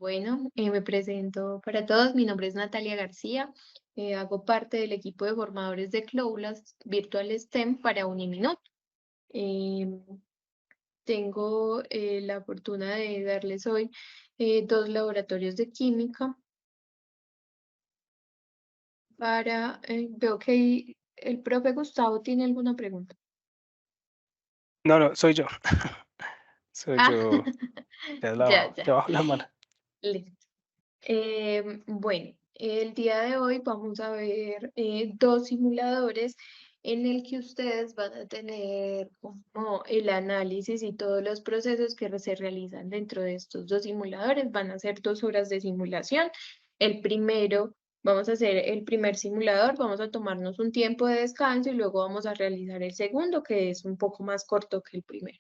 Bueno, me presento para todos. Mi nombre es Natalia García. Hago parte del equipo de formadores de Cloulas Virtual STEM para Uniminuto. Em, Tengo la fortuna de darles hoy dos laboratorios de química veo que el profe Gustavo tiene alguna pregunta. No, no, soy yo. Soy Ah, yo, ya, te ya, bajo la mano. listo. Bueno, el día de hoy vamos a ver dos simuladores en el que ustedes van a tener como el análisis y todos los procesos que se realizan dentro de estos dos simuladores. Van a ser 2 horas de simulación. El primero, vamos a hacer el primer simulador, vamos a tomarnos un tiempo de descanso y luego vamos a realizar el segundo, que es un poco más corto que el primero.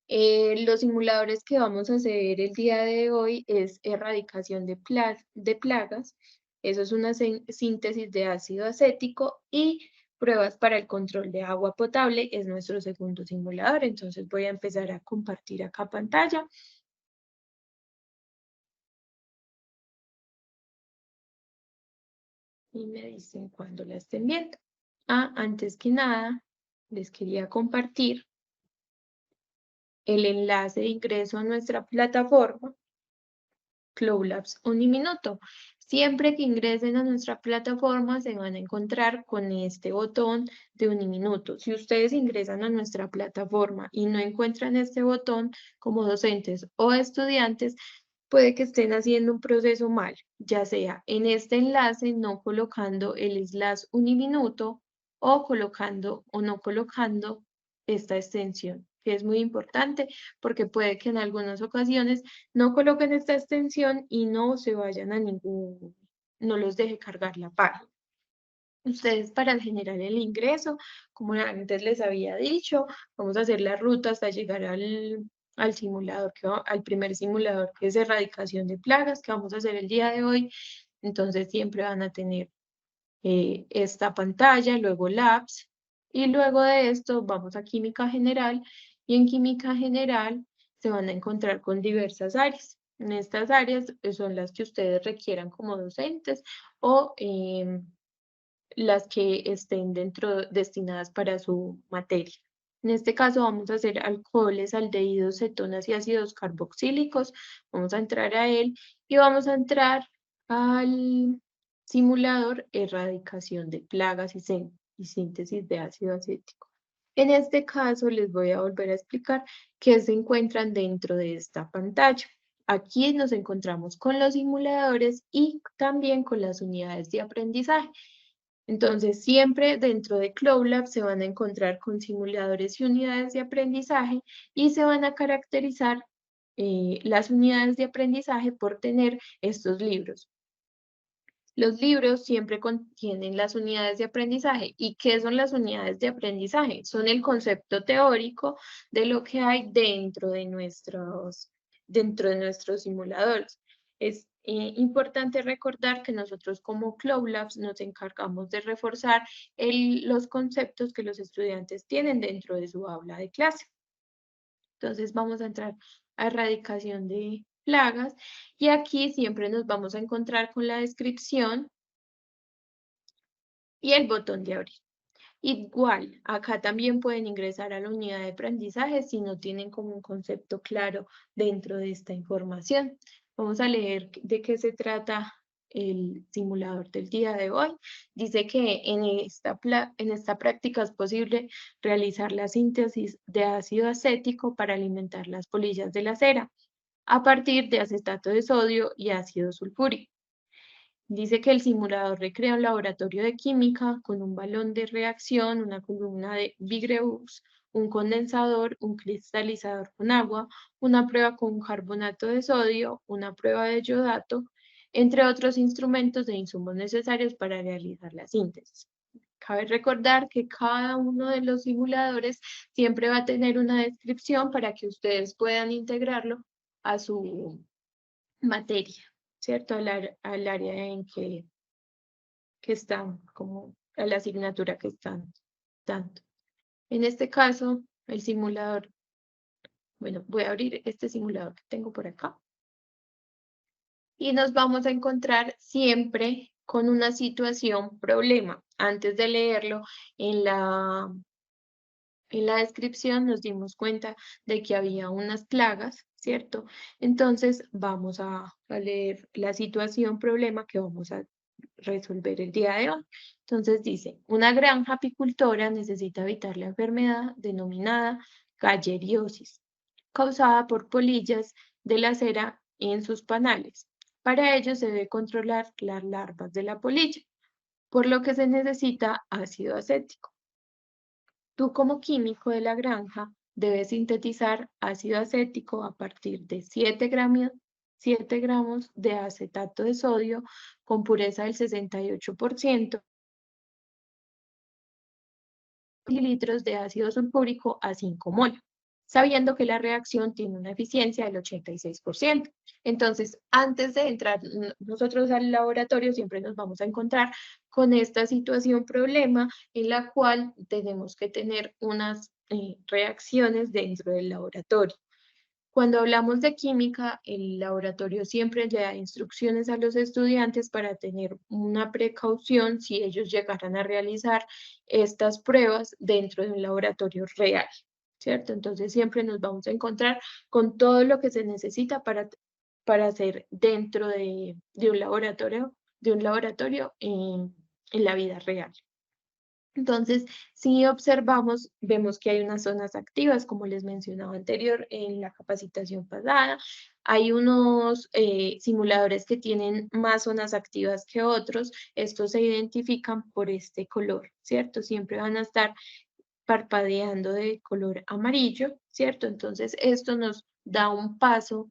Los simuladores que vamos a hacer el día de hoy es erradicación de plagas. Eso es una síntesis de ácido acético y pruebas para el control de agua potable es nuestro segundo simulador. Entonces voy a empezar a compartir acá pantalla y me dicen cuando la estén viendo. Antes que nada, les quería compartir el enlace de ingreso a nuestra plataforma Cloud Uniminuto. Siempre que ingresen a nuestra plataforma se van a encontrar con este botón de Uniminuto. Si ustedes ingresan a nuestra plataforma y no encuentran este botón como docentes o estudiantes, puede que estén haciendo un proceso mal, ya sea en este enlace no colocando el slash Uniminuto o colocando o no colocando esta extensión, que es muy importante porque puede que en algunas ocasiones no coloquen esta extensión y no se vayan a no los deje cargar la página. Ustedes para generar el ingreso, como antes les había dicho, vamos a hacer la ruta hasta llegar al simulador, al primer simulador que es erradicación de plagas que vamos a hacer el día de hoy. Entonces siempre van a tener esta pantalla, luego Labs, y luego de esto vamos a Química General, y en Química General se van a encontrar con diversas áreas. En estas áreas son las que ustedes requieran como docentes o las que estén destinadas para su materia. En este caso vamos a hacer alcoholes, aldehídos, cetonas y ácidos carboxílicos. Vamos a entrar a él y vamos a entrar al simulador erradicación de plagas y síntesis de ácido acético. En este caso les voy a volver a explicar qué se encuentran dentro de esta pantalla. Aquí nos encontramos con los simuladores y también con las unidades de aprendizaje. Entonces, siempre dentro de Cloud se van a encontrar con simuladores y unidades de aprendizaje y se van a caracterizar las unidades de aprendizaje por tener estos libros. Los libros siempre contienen las unidades de aprendizaje. ¿Y qué son las unidades de aprendizaje? Son el concepto teórico de lo que hay dentro de nuestros simuladores. Es importante recordar que nosotros como Cloud Labs nos encargamos de reforzar los conceptos que los estudiantes tienen dentro de su aula de clase. Entonces vamos a entrar a erradicación de plagas y aquí siempre nos vamos a encontrar con la descripción y el botón de abrir. Igual, acá también pueden ingresar a la unidad de aprendizaje si no tienen como un concepto claro dentro de esta información. Vamos a leer de qué se trata el simulador del día de hoy. Dice que en esta práctica es posible realizar la síntesis de ácido acético para alimentar las polillas de la cera a partir de acetato de sodio y ácido sulfúrico. Dice que el simulador recrea un laboratorio de química con un balón de reacción, una columna de Vigreus, un condensador, un cristalizador con agua, una prueba con carbonato de sodio, una prueba de yodato, entre otros instrumentos e insumos necesarios para realizar la síntesis. Cabe recordar que cada uno de los simuladores siempre va a tener una descripción para que ustedes puedan integrarlo a su materia, ¿cierto? Al área en que están, como a la asignatura que están dando. En este caso, el simulador, bueno, voy a abrir este simulador que tengo por acá. y nos vamos a encontrar siempre con una situación problema. Antes de leerlo en la descripción nos dimos cuenta de que había unas plagas, ¿cierto? Entonces vamos a leer la situación problema que vamos a resolver el día de hoy. Entonces dice, una granja apicultora necesita evitar la enfermedad denominada galleriosis, causada por polillas de la cera en sus panales. Para ello se debe controlar las larvas de la polilla, por lo que se necesita ácido acético. Tú como químico de la granja debes sintetizar ácido acético a partir de 7 gramos de acetato de sodio con pureza del 68%, mililitros de ácido sulfúrico a 5 mol, sabiendo que la reacción tiene una eficiencia del 86%. Entonces, antes de entrar nosotros al laboratorio, siempre nos vamos a encontrar con esta situación problema en la cual tenemos que tener unas reacciones dentro del laboratorio. Cuando hablamos de química, el laboratorio siempre le da instrucciones a los estudiantes para tener una precaución si ellos llegaran a realizar estas pruebas dentro de un laboratorio real, ¿cierto? Entonces siempre nos vamos a encontrar con todo lo que se necesita para hacer dentro de un laboratorio en la vida real. Entonces, si observamos, vemos que hay unas zonas activas, como les mencionaba anterior en la capacitación pasada. Hay unos simuladores que tienen más zonas activas que otros. Estos se identifican por este color, ¿cierto? Siempre van a estar parpadeando de color amarillo, ¿cierto? Entonces, esto nos da un paso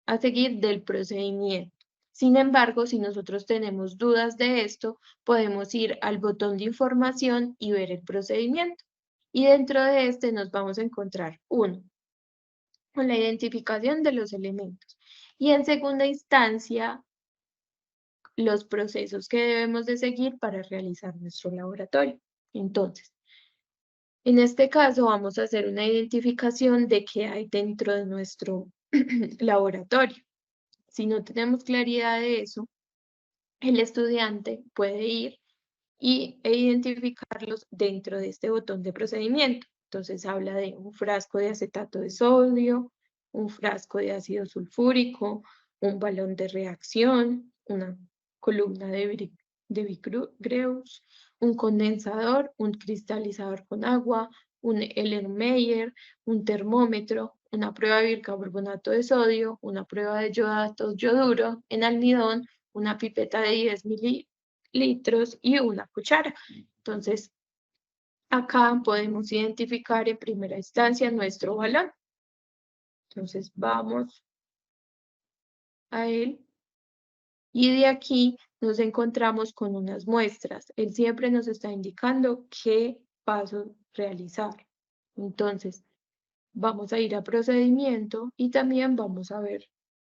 a seguir del procedimiento. Sin embargo, si nosotros tenemos dudas de esto, podemos ir al botón de información y ver el procedimiento. Y dentro de este nos vamos a encontrar uno, con la identificación de los elementos. Y en segunda instancia, los procesos que debemos de seguir para realizar nuestro laboratorio. Entonces, en este caso vamos a hacer una identificación de qué hay dentro de nuestro laboratorio. Si no tenemos claridad de eso, el estudiante puede ir e identificarlos dentro de este botón de procedimiento. Entonces habla de un frasco de acetato de sodio, un frasco de ácido sulfúrico, un balón de reacción, una columna de Vicreus, un condensador, un cristalizador con agua, un Erlenmeyer, un termómetro, una prueba de bicarbonato de sodio, una prueba de yoduro en almidón, una pipeta de 10 mililitros y una cuchara. Entonces, acá podemos identificar en primera instancia nuestro balón. Entonces, vamos a él y de aquí nos encontramos con unas muestras. Él siempre nos está indicando qué paso realizar. Entonces, vamos a ir a procedimiento y también vamos a ver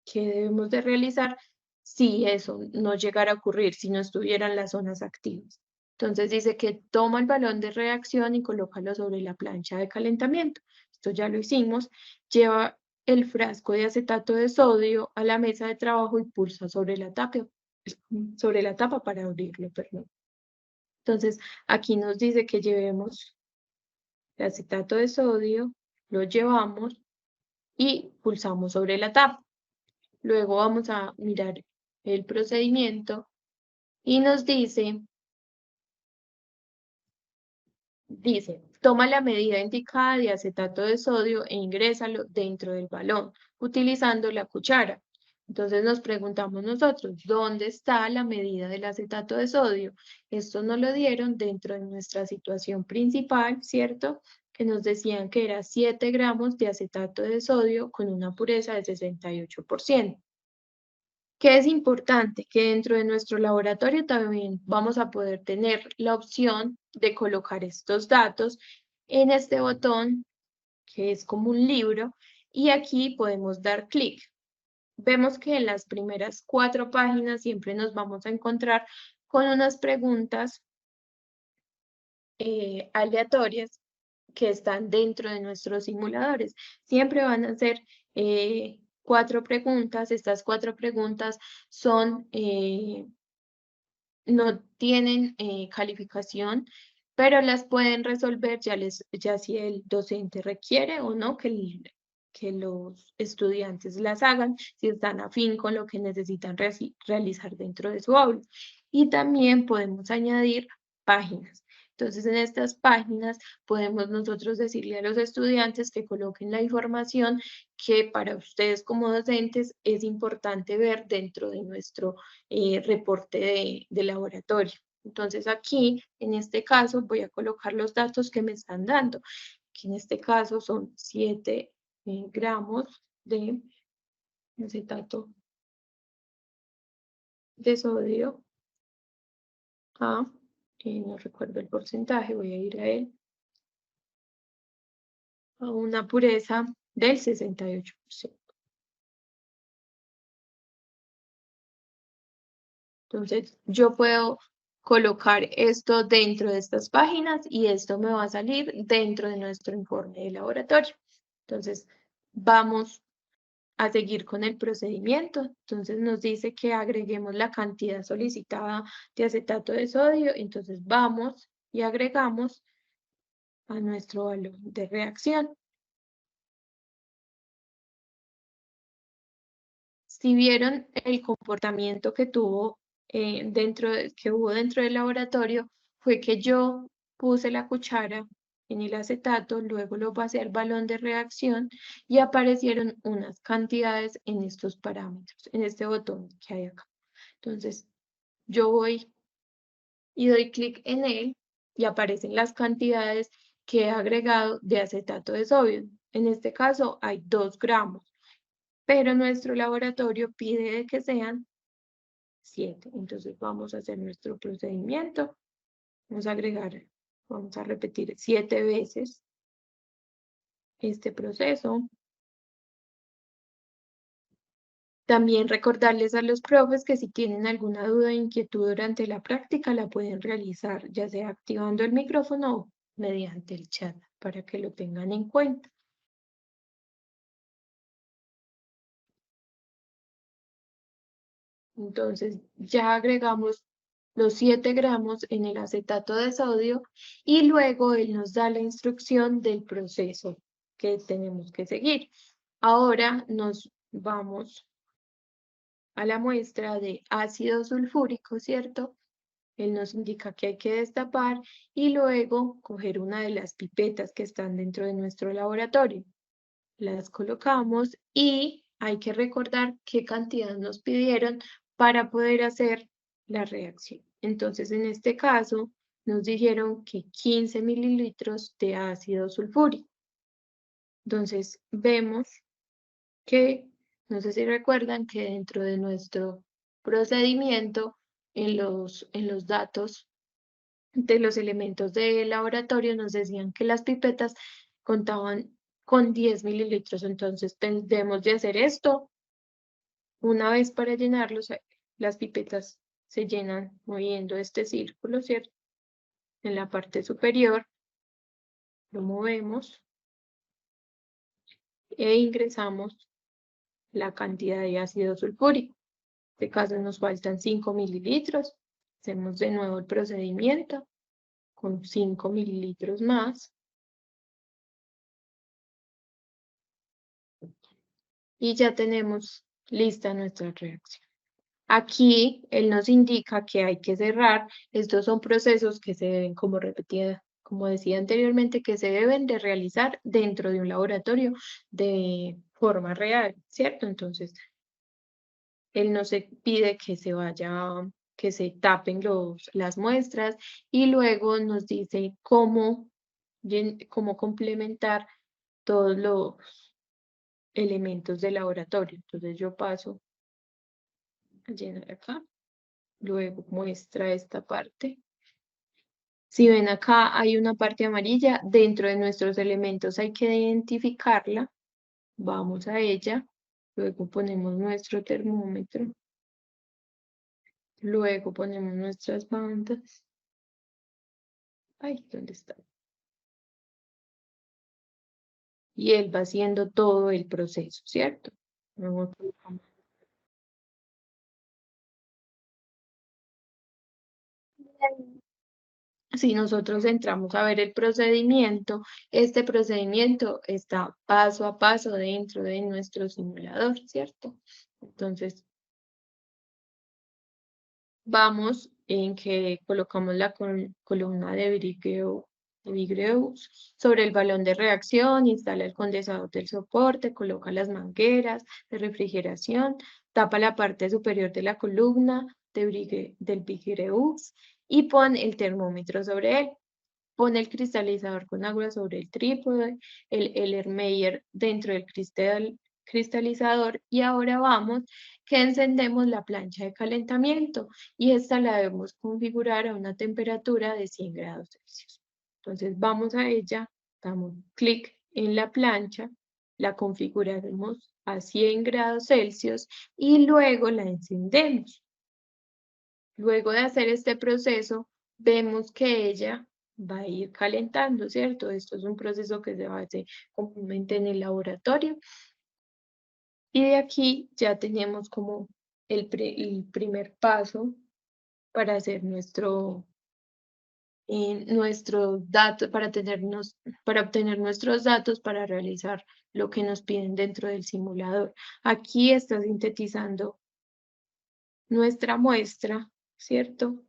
qué debemos de realizar si eso no llegara a ocurrir, si no estuvieran las zonas activas. Entonces dice que toma el balón de reacción y colócalo sobre la plancha de calentamiento. Esto ya lo hicimos. Lleva el frasco de acetato de sodio a la mesa de trabajo y pulsa sobre la tapa para abrirlo, perdón. Entonces, aquí nos dice que llevemos el acetato de sodio, lo llevamos y pulsamos sobre la tapa. Luego vamos a mirar el procedimiento y nos dice, toma la medida indicada de acetato de sodio e ingrésalo dentro del balón utilizando la cuchara. Entonces nos preguntamos nosotros, ¿dónde está la medida del acetato de sodio? Esto nos lo dieron dentro de nuestra situación principal, ¿cierto? Que nos decían que era 7 gramos de acetato de sodio con una pureza del 68%. Que es importante que dentro de nuestro laboratorio también vamos a poder tener la opción de colocar estos datos en este botón que es como un libro y aquí podemos dar clic. Vemos que en las primeras 4 páginas siempre nos vamos a encontrar con unas preguntas aleatorias que están dentro de nuestros simuladores. Siempre van a ser 4 preguntas. Estas 4 preguntas son, no tienen calificación, pero las pueden resolver ya si el docente requiere o no que los estudiantes las hagan, si están afín con lo que necesitan realizar dentro de su aula. Y también podemos añadir páginas. Entonces, en estas páginas podemos nosotros decirle a los estudiantes que coloquen la información que para ustedes como docentes es importante ver dentro de nuestro reporte de laboratorio. Entonces aquí, en este caso, voy a colocar los datos que me están dando, que en este caso son 7 gramos de acetato de sodio a, no recuerdo el porcentaje, voy a ir a él, a una pureza del 68%. Entonces, yo puedo colocar esto dentro de estas páginas y esto me va a salir dentro de nuestro informe de laboratorio. Entonces, vamos a seguir con el procedimiento. Entonces, nos dice que agreguemos la cantidad solicitada de acetato de sodio. Entonces, vamos y agregamos a nuestro valor de reacción. Si vieron el comportamiento que tuvo que hubo dentro del laboratorio, fue que yo puse la cuchara en el acetato, luego lo pasé al balón de reacción y aparecieron unas cantidades en estos parámetros, en este botón que hay acá. Entonces, yo voy y doy clic en él y aparecen las cantidades que he agregado de acetato de sodio. En este caso hay 2 gramos, pero nuestro laboratorio pide de que sean 7. Entonces vamos a hacer nuestro procedimiento. Vamos a agregar, vamos a repetir 7 veces este proceso. También recordarles a los profes que si tienen alguna duda o inquietud durante la práctica la pueden realizar, ya sea activando el micrófono o mediante el chat, para que lo tengan en cuenta. Entonces ya agregamos los 7 gramos en el acetato de sodio y luego él nos da la instrucción del proceso que tenemos que seguir. Ahora nos vamos a la muestra de ácido sulfúrico, ¿cierto? Él nos indica que hay que destapar y luego coger una de las pipetas que están dentro de nuestro laboratorio. Las colocamos y hay que recordar qué cantidad nos pidieron para poder hacer la reacción. Entonces, en este caso, nos dijeron que 15 mililitros de ácido sulfúrico. Entonces, vemos que, no sé si recuerdan que dentro de nuestro procedimiento, en los datos de los elementos de laboratorio, nos decían que las pipetas contaban con 10 mililitros. Entonces, debemos de hacer esto una vez para llenarlos. Las pipetas se llenan moviendo este círculo, ¿cierto? En la parte superior lo movemos e ingresamos la cantidad de ácido sulfúrico. En este caso nos faltan 5 mililitros. Hacemos de nuevo el procedimiento con 5 mililitros más. Y ya tenemos lista nuestra reacción. Aquí él nos indica que hay que cerrar. Estos son procesos que se deben, como repetía, como decía anteriormente, que se deben de realizar dentro de un laboratorio de forma real, ¿cierto? Entonces, él nos pide que se vaya, que se tapen las muestras y luego nos dice cómo complementar todos los elementos del laboratorio. Entonces yo paso a llenar acá, luego muestra esta parte. Si ven acá hay una parte amarilla, dentro de nuestros elementos hay que identificarla. Vamos a ella, luego ponemos nuestro termómetro, luego ponemos nuestras bandas. Ay, ¿dónde está? Y él va haciendo todo el proceso, ¿cierto? Luego colocamos. Si nosotros entramos a ver el procedimiento, este procedimiento está paso a paso dentro de nuestro simulador, ¿cierto? Entonces, vamos en que colocamos la columna de Vigreux sobre el balón de reacción, instala el condensador del soporte, coloca las mangueras de refrigeración, tapa la parte superior de la columna del Vigreux y pon el termómetro sobre él. Pone el cristalizador con agua sobre el trípode, el Ermeyer dentro del cristalizador y ahora vamos que encendemos la plancha de calentamiento y esta la debemos configurar a una temperatura de 100 grados Celsius. Entonces vamos a ella, damos clic en la plancha, la configuraremos a 100 grados Celsius y luego la encendemos. Luego de hacer este proceso, vemos que ella va a ir calentando, ¿cierto? Esto es un proceso que se hace comúnmente en el laboratorio. Y de aquí ya tenemos como el primer paso para hacer nuestros datos, para obtener nuestros datos para realizar lo que nos piden dentro del simulador. Aquí está sintetizando nuestra muestra, ¿cierto?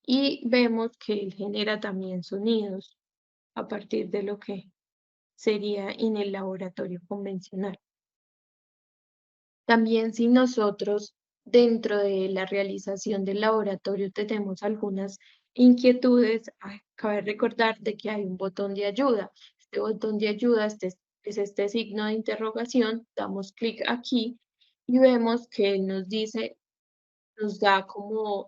Y vemos que él genera también sonidos a partir de lo que sería en el laboratorio convencional. También si nosotros dentro de la realización del laboratorio tenemos algunas inquietudes, cabe recordar de que hay un botón de ayuda. Este botón de ayuda es este signo de interrogación, damos clic aquí y vemos que él nos dice, nos da como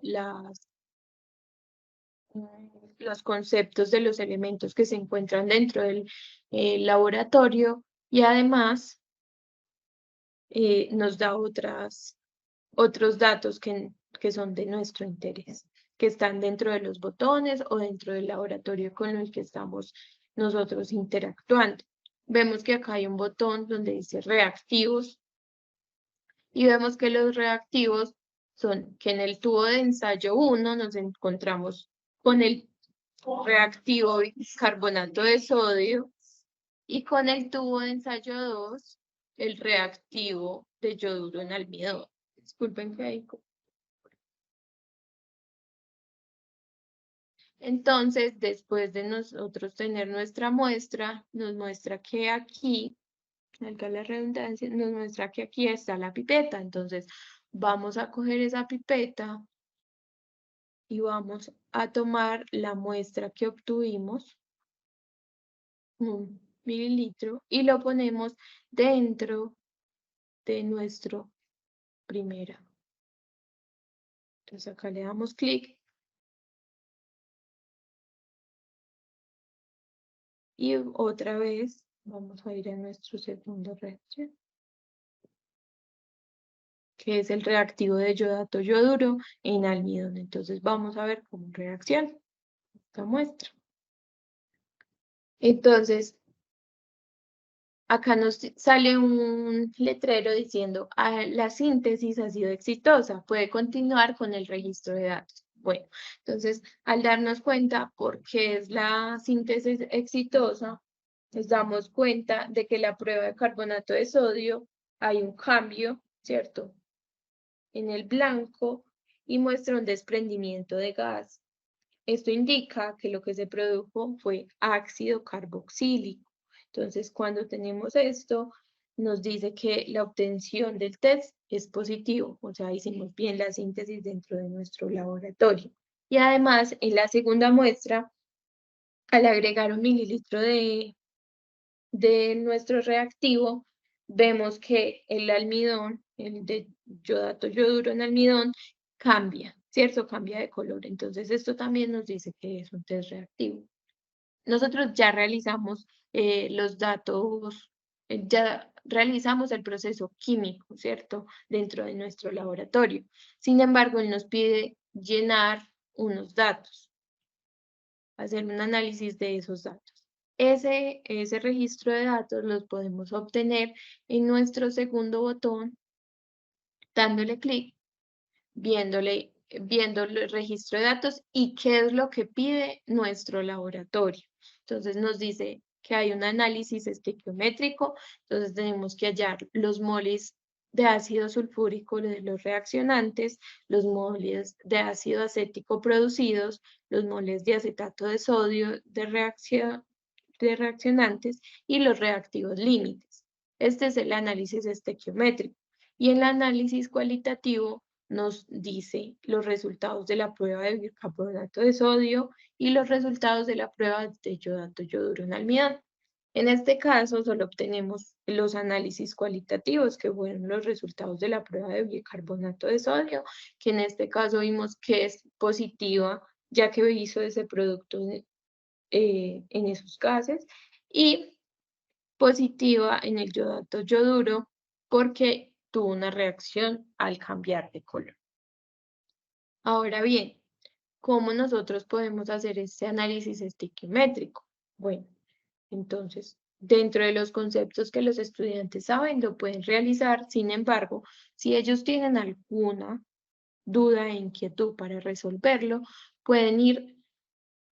los conceptos de los elementos que se encuentran dentro del laboratorio y además nos da otros datos que son de nuestro interés, que están dentro de los botones o dentro del laboratorio con el que estamos nosotros interactuando. Vemos que acá hay un botón donde dice reactivos y vemos que los reactivos son que en el tubo de ensayo 1 nos encontramos con el reactivo bicarbonato de sodio y con el tubo de ensayo 2 el reactivo de yoduro en almidón. Disculpen que hay. Entonces, después de nosotros tener nuestra muestra, nos muestra que aquí, valga la redundancia, nos muestra que aquí está la pipeta. Entonces, vamos a coger esa pipeta y vamos a tomar la muestra que obtuvimos, 1 mililitro, y lo ponemos dentro de nuestro primera. Entonces acá le damos clic y otra vez vamos a ir a nuestro segundo reacción, que es el reactivo de yodato yoduro en almidón. Entonces vamos a ver cómo reacciona esta muestra. Entonces, acá nos sale un letrero diciendo, la síntesis ha sido exitosa, puede continuar con el registro de datos. Bueno, entonces, al darnos cuenta por qué es la síntesis exitosa, nos damos cuenta de que la prueba de carbonato de sodio hay un cambio, ¿cierto? En el blanco y muestra un desprendimiento de gas. Esto indica que lo que se produjo fue ácido carboxílico. Entonces, cuando tenemos esto, nos dice que la obtención del test es positivo, o sea, hicimos bien la síntesis dentro de nuestro laboratorio. Y además, en la segunda muestra, al agregar 1 mililitro de nuestro reactivo, vemos que el almidón, el de yodato yoduro en almidón, cambia, ¿cierto? Cambia de color. Entonces, esto también nos dice que es un test reactivo. Nosotros ya realizamos los datos, ya realizamos el proceso químico, ¿cierto? Dentro de nuestro laboratorio. Sin embargo, él nos pide llenar unos datos, hacer un análisis de esos datos. Ese registro de datos los podemos obtener en nuestro segundo botón, dándole clic, viendo el registro de datos y qué es lo que pide nuestro laboratorio. Entonces nos dice que hay un análisis estequiométrico, entonces tenemos que hallar los moles de ácido sulfúrico de los reaccionantes, los moles de ácido acético producidos, los moles de acetato de sodio de reaccionantes y los reactivos límites. Este es el análisis estequiométrico. Y el análisis cualitativo nos dice los resultados de la prueba de bicarbonato de sodio y los resultados de la prueba de iodato yoduro en almidón. En este caso, solo obtenemos los análisis cualitativos, que fueron los resultados de la prueba de bicarbonato de sodio, que en este caso vimos que es positiva, ya que hizo ese producto en esos gases, y positiva en el iodato yoduro, porque tuvo una reacción al cambiar de color. Ahora bien, ¿cómo nosotros podemos hacer este análisis estequiométrico? Bueno, entonces, dentro de los conceptos que los estudiantes saben, lo pueden realizar. Sin embargo, si ellos tienen alguna duda e inquietud para resolverlo, pueden ir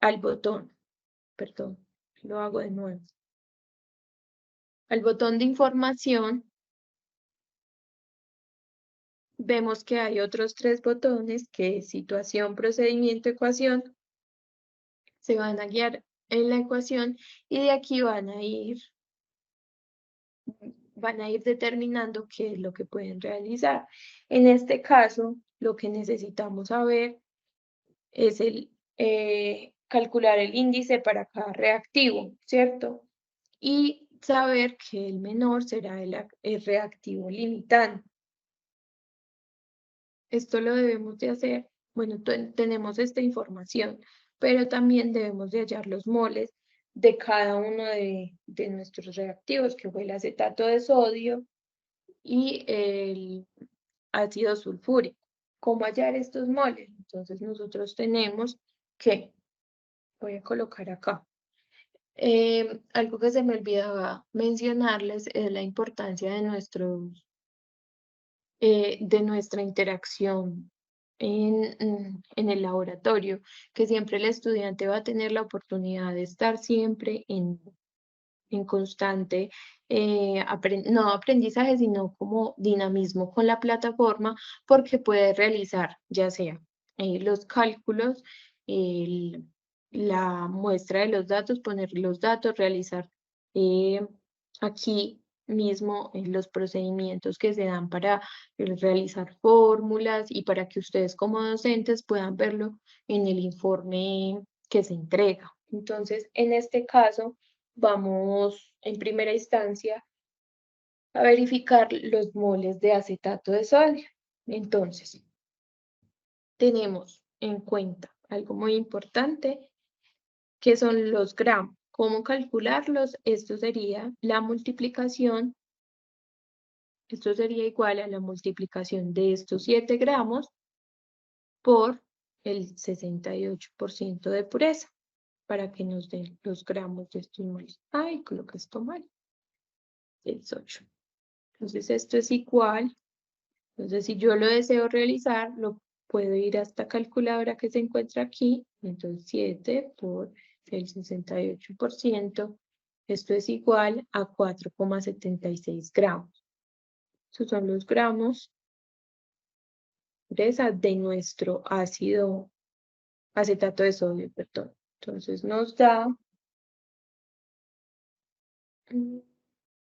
al botón, perdón, lo hago de nuevo, al botón de información. Vemos que hay otros 3 botones, que es situación, procedimiento, ecuación. Se van a guiar en la ecuación y de aquí van a ir determinando qué es lo que pueden realizar. En este caso, lo que necesitamos saber es calcular el índice para cada reactivo, ¿cierto? Y saber que el menor será el reactivo limitante. Esto lo debemos de hacer, bueno, tenemos esta información, pero también debemos de hallar los moles de cada uno de nuestros reactivos, que fue el acetato de sodio y el ácido sulfúrico. ¿Cómo hallar estos moles? Entonces nosotros tenemos que, voy a colocar acá, algo que se me olvidaba mencionarles es la importancia de nuestra interacción en el laboratorio, que siempre el estudiante va a tener la oportunidad de estar siempre en constante, no aprendizaje, sino como dinamismo con la plataforma, porque puede realizar ya sea los cálculos, la muestra de los datos, poner los datos, realizar eh, aquí mismo los procedimientos que se dan para realizar fórmulas y para que ustedes como docentes puedan verlo en el informe que se entrega. Entonces, en este caso, vamos en primera instancia a verificar los moles de acetato de sodio. Entonces, tenemos en cuenta algo muy importante, que son los gramos. ¿Cómo calcularlos? Esto sería la multiplicación, esto sería igual a la multiplicación de estos 7 gramos por el 68% de pureza, para que nos den los gramos de estos moles. Ay, coloqué esto mal. Es 8. Entonces esto es igual. Entonces si yo lo deseo realizar, lo puedo ir a esta calculadora que se encuentra aquí. Entonces 7 por el 68%. Esto es igual a 4,76 gramos. Estos son los gramos de nuestro acetato de sodio, perdón. Entonces nos da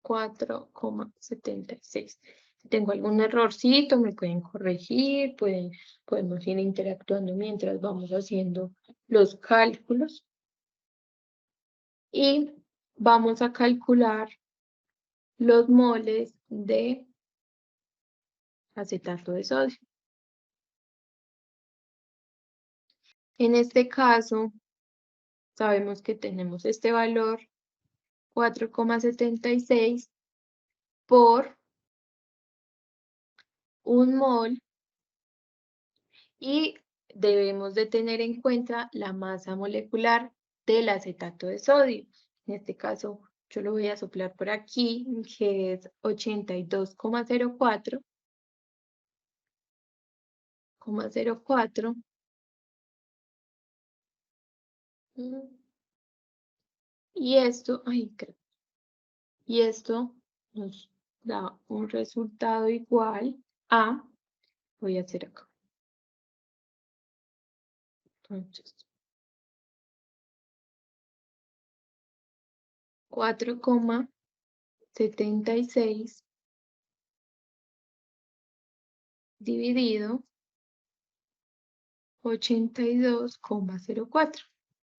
4,76. Si tengo algún errorcito, me pueden corregir, podemos ir interactuando mientras vamos haciendo los cálculos. Y vamos a calcular los moles de acetato de sodio. En este caso, sabemos que tenemos este valor 4,76 por un mol, y debemos de tener en cuenta la masa molecular del acetato de sodio. En este caso, yo lo voy a soplar por aquí, que es 82,04. Y esto, y esto nos da un resultado igual a, voy a hacer acá. Entonces, 4,76 dividido 82,04.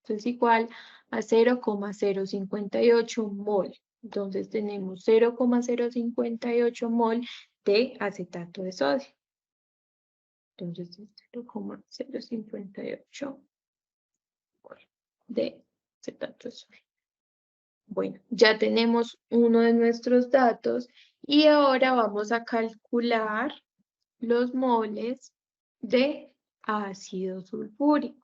Entonces igual a 0,058 mol. Entonces tenemos 0,058 mol de acetato de sodio. Entonces 0,058 mol de acetato de sodio. Bueno, ya tenemos uno de nuestros datos y ahora vamos a calcular los moles de ácido sulfúrico.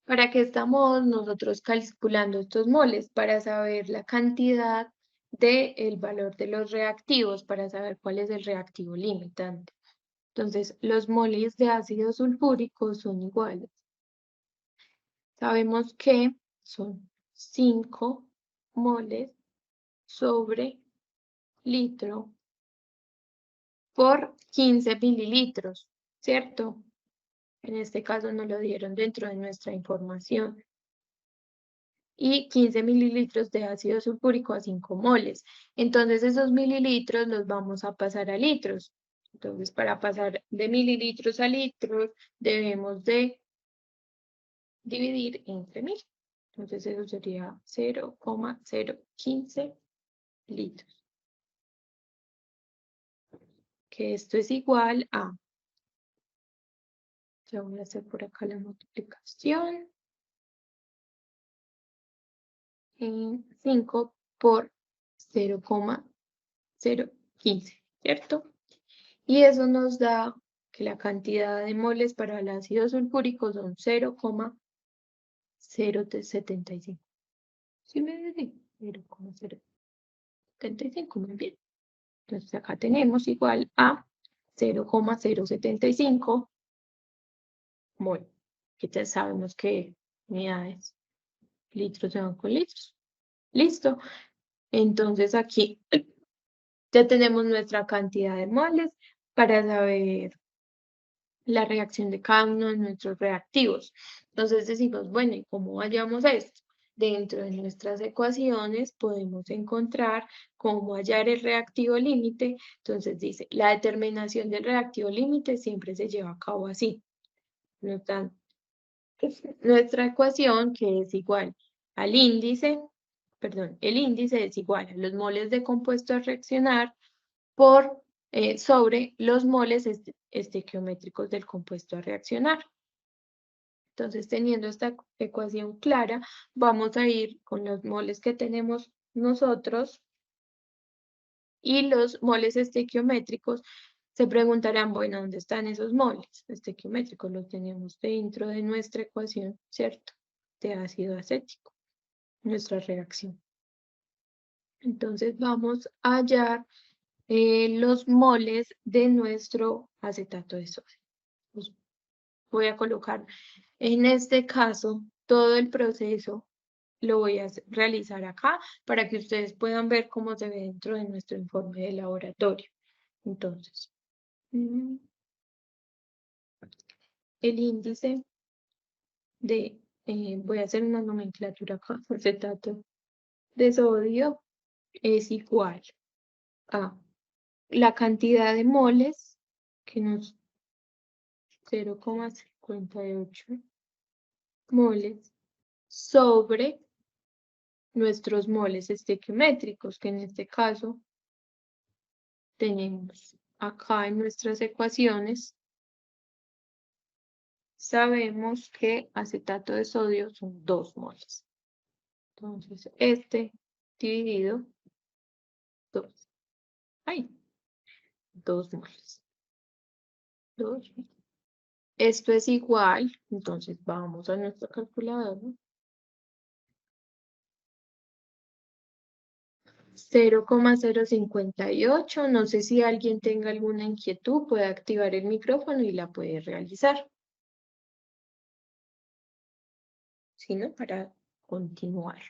¿Para qué estamos nosotros calculando estos moles? Para saber la cantidad del valor de los reactivos, para saber cuál es el reactivo limitante. Entonces, los moles de ácido sulfúrico son iguales. Sabemos que son 5 moles sobre litro por 15 mililitros, ¿cierto? En este caso nos lo dieron dentro de nuestra información. Y 15 mililitros de ácido sulfúrico a 5 moles. Entonces esos mililitros los vamos a pasar a litros. Entonces para pasar de mililitros a litros debemos de dividir entre 1000. Entonces eso sería 0,015 litros. Que esto es igual a, ya voy a hacer por acá la multiplicación. 5 por 0,015, ¿cierto? Y eso nos da que la cantidad de moles para el ácido sulfúrico son 0,075. ¿Sí me entendí? 0,075, muy bien. Entonces acá tenemos igual a 0,075 mol, que ya sabemos que unidades, litros se van con litros. Listo. Entonces aquí ya tenemos nuestra cantidad de moles para saber la reacción de cada uno de nuestros reactivos. Entonces decimos, bueno, ¿y cómo hallamos esto? Dentro de nuestras ecuaciones podemos encontrar cómo hallar el reactivo límite. Entonces dice, la determinación del reactivo límite siempre se lleva a cabo así. Nuestra ecuación, que es igual al índice, perdón, el índice es igual a los moles de compuesto a reaccionar por sobre los moles estequiométricos del compuesto a reaccionar. Entonces, teniendo esta ecuación clara, vamos a ir con los moles que tenemos nosotros y los moles estequiométricos. Se preguntarán, bueno, ¿dónde están esos moles estequiométricos? Los tenemos dentro de nuestra ecuación, ¿cierto? De ácido acético, nuestra reacción. Entonces, vamos a hallar los moles de nuestro acetato de sodio. Pues voy a colocar, en este caso, todo el proceso lo voy a realizar acá para que ustedes puedan ver cómo se ve dentro de nuestro informe de laboratorio. Entonces, el índice de, voy a hacer una nomenclatura acá, acetato de sodio es igual a la cantidad de moles que nos 0,58 moles sobre nuestros moles estequiométricos, que en este caso tenemos acá en nuestras ecuaciones. Sabemos que acetato de sodio son 2 moles. Entonces, este dividido 2. Ay, 2 moles. 2. Esto es igual, entonces vamos a nuestra calculadora. 0,058. No sé si alguien tenga alguna inquietud, puede activar el micrófono y la puede realizar. Si no, para continuar.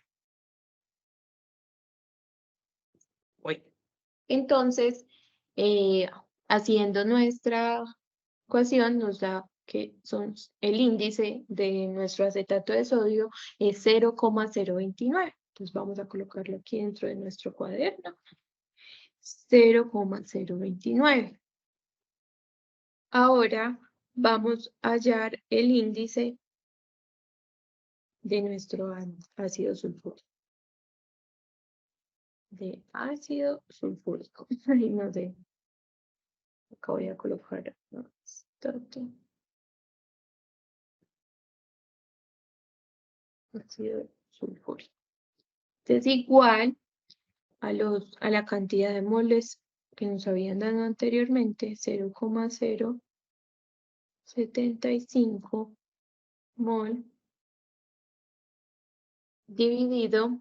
Entonces, haciendo nuestra ecuación, nos da que el índice de nuestro acetato de sodio es 0,029. Entonces vamos a colocarlo aquí dentro de nuestro cuaderno. 0,029. Ahora vamos a hallar el índice de nuestro ácido sulfúrico. De ácido sulfúrico. Ay, no sé. Acá voy a colocar ácido sulfúrico. Es igual a la cantidad de moles que nos habían dado anteriormente, 0,075 mol dividido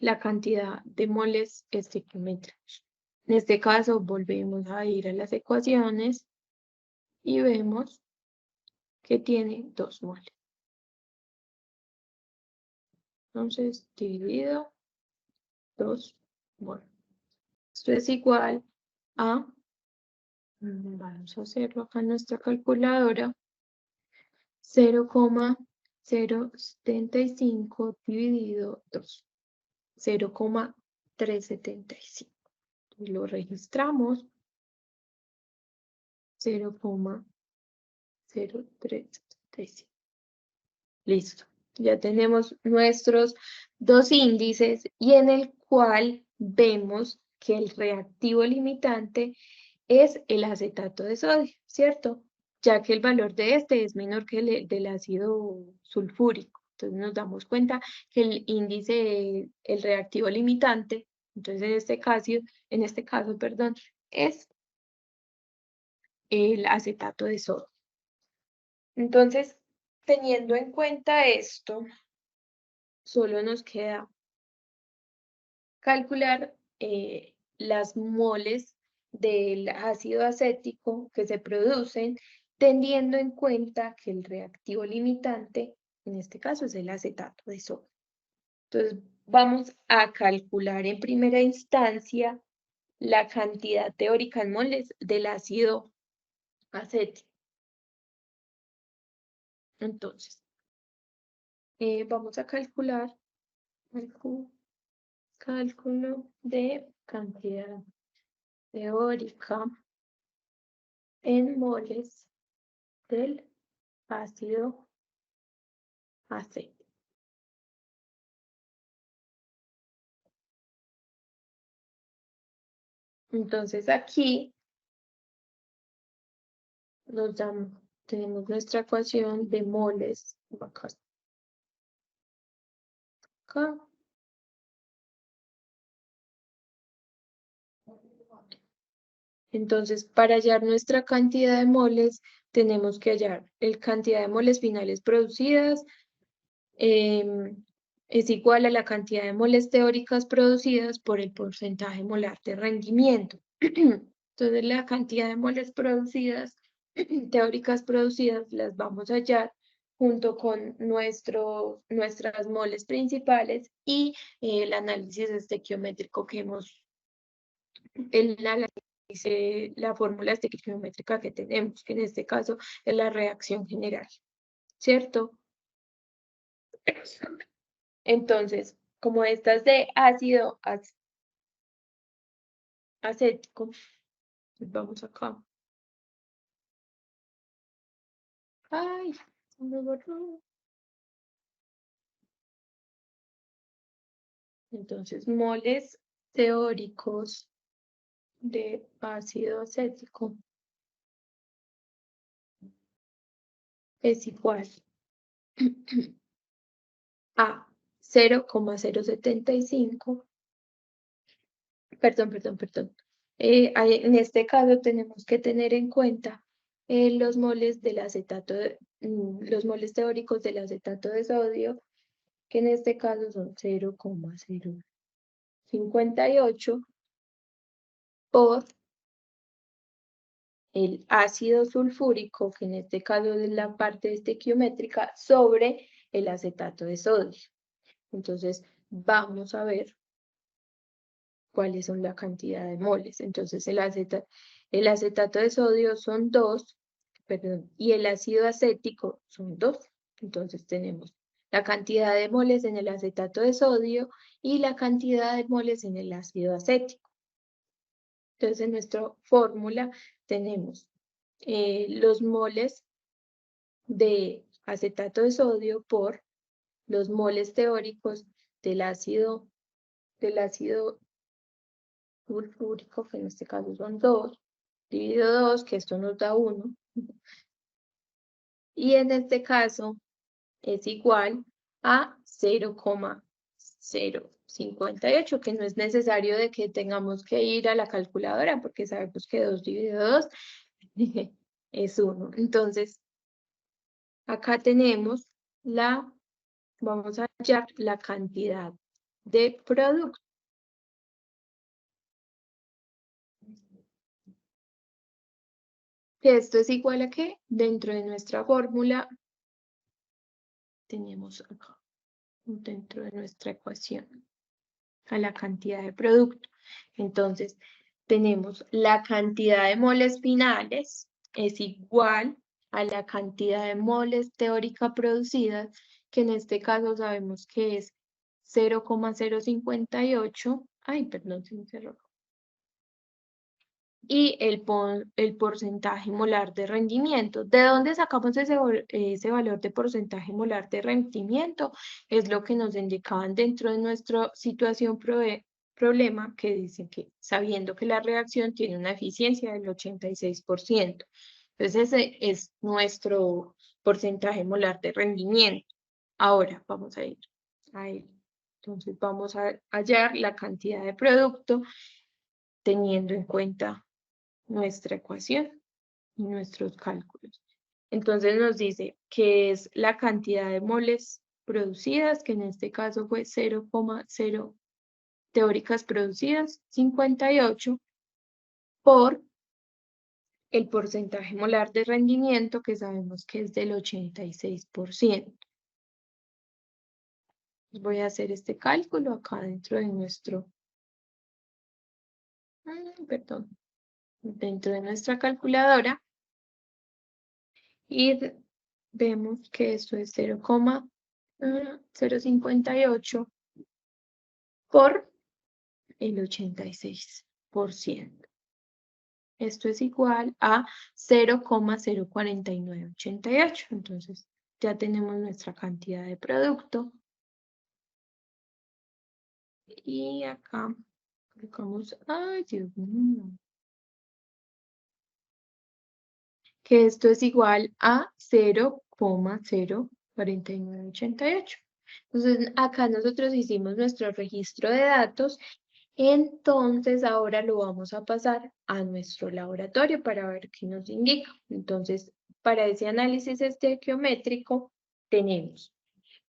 la cantidad de moles estequiométricos. En este caso, volvemos a ir a las ecuaciones y vemos que tiene 2 moles. Entonces, dividido 2 moles. Esto es igual a, vamos a hacerlo acá en nuestra calculadora, 0,075 dividido 2, 0,375. Lo registramos, 0,0375. Listo. Ya tenemos nuestros 2 índices y en el cual vemos que el reactivo limitante es el acetato de sodio, ¿cierto? Ya que el valor de este es menor que el del ácido sulfúrico. Entonces nos damos cuenta que el índice, el reactivo limitante, entonces en este caso, perdón, es el acetato de sodio. Entonces, teniendo en cuenta esto, solo nos queda calcular las moles del ácido acético que se producen, teniendo en cuenta que el reactivo limitante, en este caso, es el acetato de sodio. Entonces, vamos a calcular en primera instancia la cantidad teórica en moles del ácido acético. Entonces, vamos a calcular el cálculo de cantidad teórica en moles del ácido acético. Entonces aquí tenemos nuestra ecuación de moles. Acá. Entonces, para hallar nuestra cantidad de moles, tenemos que hallar la cantidad de moles finales producidas, es igual a la cantidad de moles teóricas producidas por el porcentaje molar de rendimiento. Entonces, la cantidad de moles producidas, teóricas producidas, las vamos a hallar junto con nuestras moles principales y el análisis estequiométrico que hemos, la fórmula estequiométrica que tenemos, que en este caso es la reacción general, ¿cierto? Entonces, como estas de ácido acético, vamos acá. Ay, se me borró. Entonces, moles teóricos de ácido acético es igual a 0,075 perdón. En este caso tenemos que tener en cuenta los moles del acetato, los moles teóricos del acetato de sodio, que en este caso son 0,058 por el ácido sulfúrico, que en este caso es la parte estequiométrica, sobre el acetato de sodio. Entonces, vamos a ver cuáles son la cantidad de moles. Entonces, el acetato de sodio son 2, perdón, y el ácido acético son 2. Entonces, tenemos la cantidad de moles en el acetato de sodio y la cantidad de moles en el ácido acético. Entonces, en nuestra fórmula tenemos los moles de acetato de sodio por los moles teóricos del ácido sulfúrico, que en este caso son 2, dividido 2, que esto nos da 1. Y en este caso es igual a 0,058, que no es necesario de que tengamos que ir a la calculadora, porque sabemos que 2 dividido 2 es 1. Entonces, acá tenemos vamos a hallar la cantidad de producto. Esto es igual a que dentro de nuestra fórmula tenemos acá, dentro de nuestra ecuación, a la cantidad de producto. Entonces, tenemos la cantidad de moles finales es igual a la cantidad de moles teórica producida, que en este caso sabemos que es 0,058. Ay, perdón, se me cerró. Y el porcentaje molar de rendimiento. ¿De dónde sacamos ese valor de porcentaje molar de rendimiento? Es lo que nos indicaban dentro de nuestra situación problema, que dicen que sabiendo que la reacción tiene una eficiencia del 86%. Entonces ese es nuestro porcentaje molar de rendimiento. Ahora vamos a ir a él. Entonces vamos a hallar la cantidad de producto teniendo en cuenta nuestra ecuación y nuestros cálculos. Entonces nos dice que es la cantidad de moles producidas, que en este caso fue 0,0 teóricas producidas, 58, por el porcentaje molar de rendimiento, que sabemos que es del 86%. Voy a hacer este cálculo acá dentro de dentro de nuestra calculadora, y vemos que esto es 0,058 por el 86%. Esto es igual a 0,04988. Entonces, ya tenemos nuestra cantidad de producto. Y acá colocamos, ay, Dios mío, que esto es igual a 0,04988. Entonces, acá nosotros hicimos nuestro registro de datos. Entonces, ahora lo vamos a pasar a nuestro laboratorio para ver qué nos indica. Entonces, para ese análisis estequiométrico, tenemos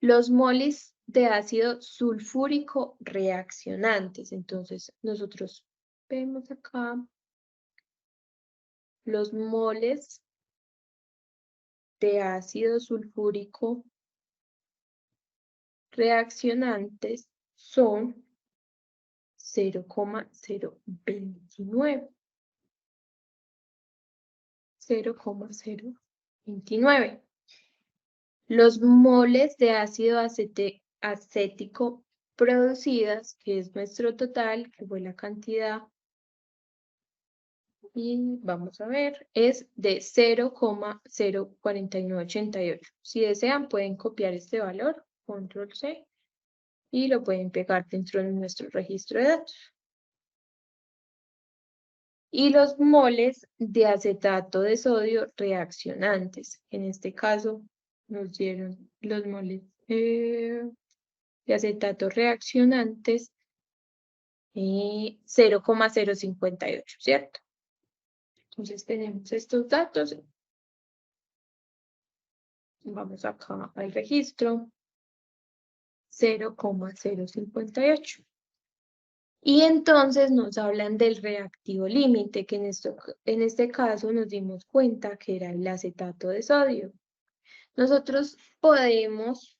los moles de ácido sulfúrico reaccionantes. Entonces, nosotros vemos acá los moles de ácido sulfúrico reaccionantes son 0,029. 0,029. Los moles de ácido acético producidas, que es nuestro total, que fue la cantidad, y vamos a ver, es de 0,04988. Si desean, pueden copiar este valor, control C, y lo pueden pegar dentro de nuestro registro de datos. Y los moles de acetato de sodio reaccionantes. En este caso, nos dieron los moles de acetato reaccionantes 0,058, ¿cierto? Entonces tenemos estos datos. Vamos acá al registro. 0,058. Y entonces nos hablan del reactivo límite, que en este caso nos dimos cuenta que era el acetato de sodio. Nosotros podemos,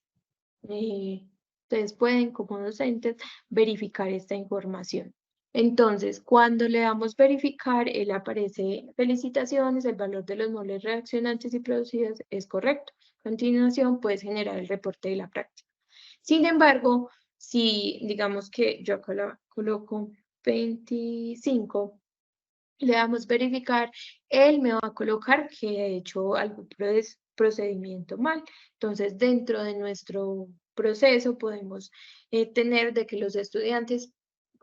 ustedes pueden como docentes verificar esta información. Entonces, cuando le damos verificar, él aparece felicitaciones, el valor de los moles reaccionantes y producidos es correcto. A continuación, puedes generar el reporte de la práctica. Sin embargo, si digamos que yo acá coloco 25, le damos verificar, él me va a colocar que he hecho algún procedimiento mal. Entonces, dentro de nuestro proceso podemos tener de que los estudiantes,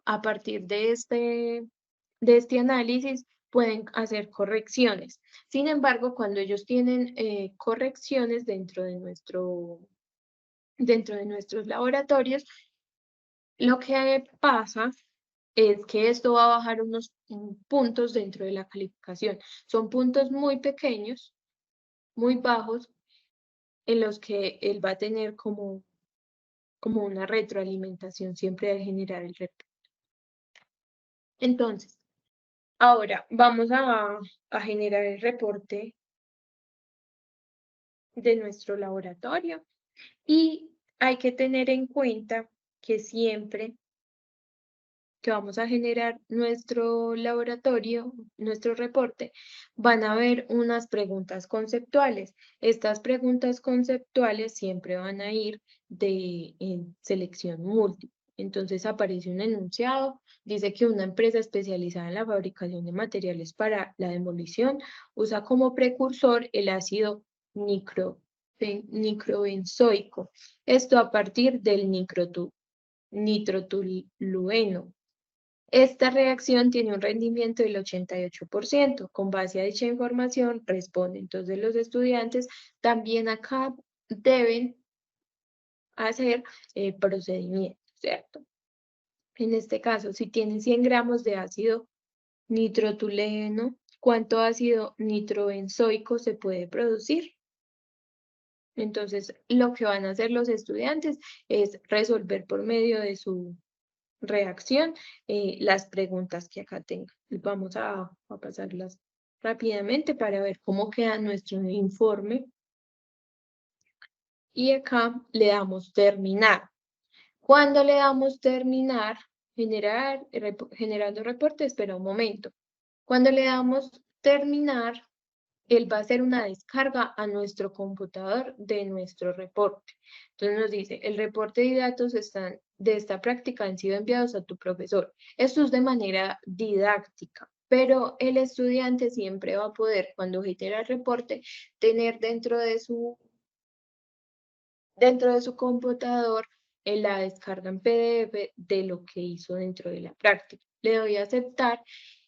a partir de este análisis, pueden hacer correcciones. Sin embargo, cuando ellos tienen correcciones dentro de nuestros laboratorios, lo que pasa es que esto va a bajar unos puntos dentro de la calificación. Son puntos muy pequeños, muy bajos, en los que él va a tener como una retroalimentación siempre al generar el reporte. Entonces, ahora vamos a generar el reporte de nuestro laboratorio y hay que tener en cuenta que siempre que vamos a generar nuestro laboratorio, nuestro reporte, van a haber unas preguntas conceptuales. Estas preguntas conceptuales siempre van a ir en selección múltiple. Entonces aparece un enunciado, dice que una empresa especializada en la fabricación de materiales para la demolición usa como precursor el ácido nitrobenzoico. Esto a partir del nitrotolueno. Esta reacción tiene un rendimiento del 88%. Con base a dicha información, responden. Entonces, los estudiantes también acá deben hacer procedimientos, ¿cierto? En este caso, si tienen 100 gramos de ácido nitrotolueno, ¿cuánto ácido nitrobenzoico se puede producir? Entonces, lo que van a hacer los estudiantes es resolver por medio de su reacción las preguntas que acá tengo. Vamos a pasarlas rápidamente para ver cómo queda nuestro informe. Y acá le damos terminar. Cuando le damos terminar, generando reporte, espera un momento. Cuando le damos terminar, él va a hacer una descarga a nuestro computador de nuestro reporte. Entonces nos dice, el reporte y datos de esta práctica han sido enviados a tu profesor. Esto es de manera didáctica, pero el estudiante siempre va a poder, cuando genera el reporte, tener dentro de su computador la descarga en PDF de lo que hizo dentro de la práctica. Le doy a aceptar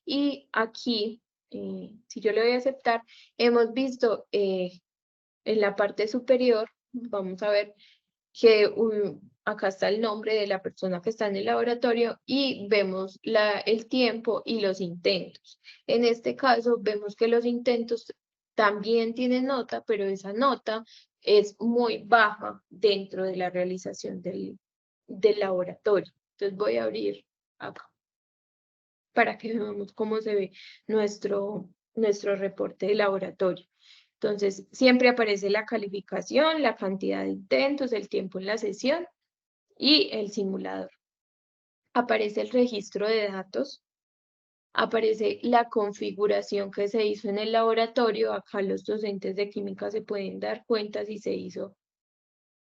y aquí, si yo le doy a aceptar, hemos visto en la parte superior, vamos a ver que acá está el nombre de la persona que está en el laboratorio y vemos el tiempo y los intentos. En este caso, vemos que los intentos también tienen nota, pero esa nota es muy baja dentro de la realización del laboratorio. Entonces voy a abrir acá para que veamos cómo se ve nuestro reporte de laboratorio. Entonces, siempre aparece la calificación, la cantidad de intentos, el tiempo en la sesión y el simulador. Aparece el registro de datos, aparece la configuración que se hizo en el laboratorio. Acá los docentes de química se pueden dar cuenta si se hizo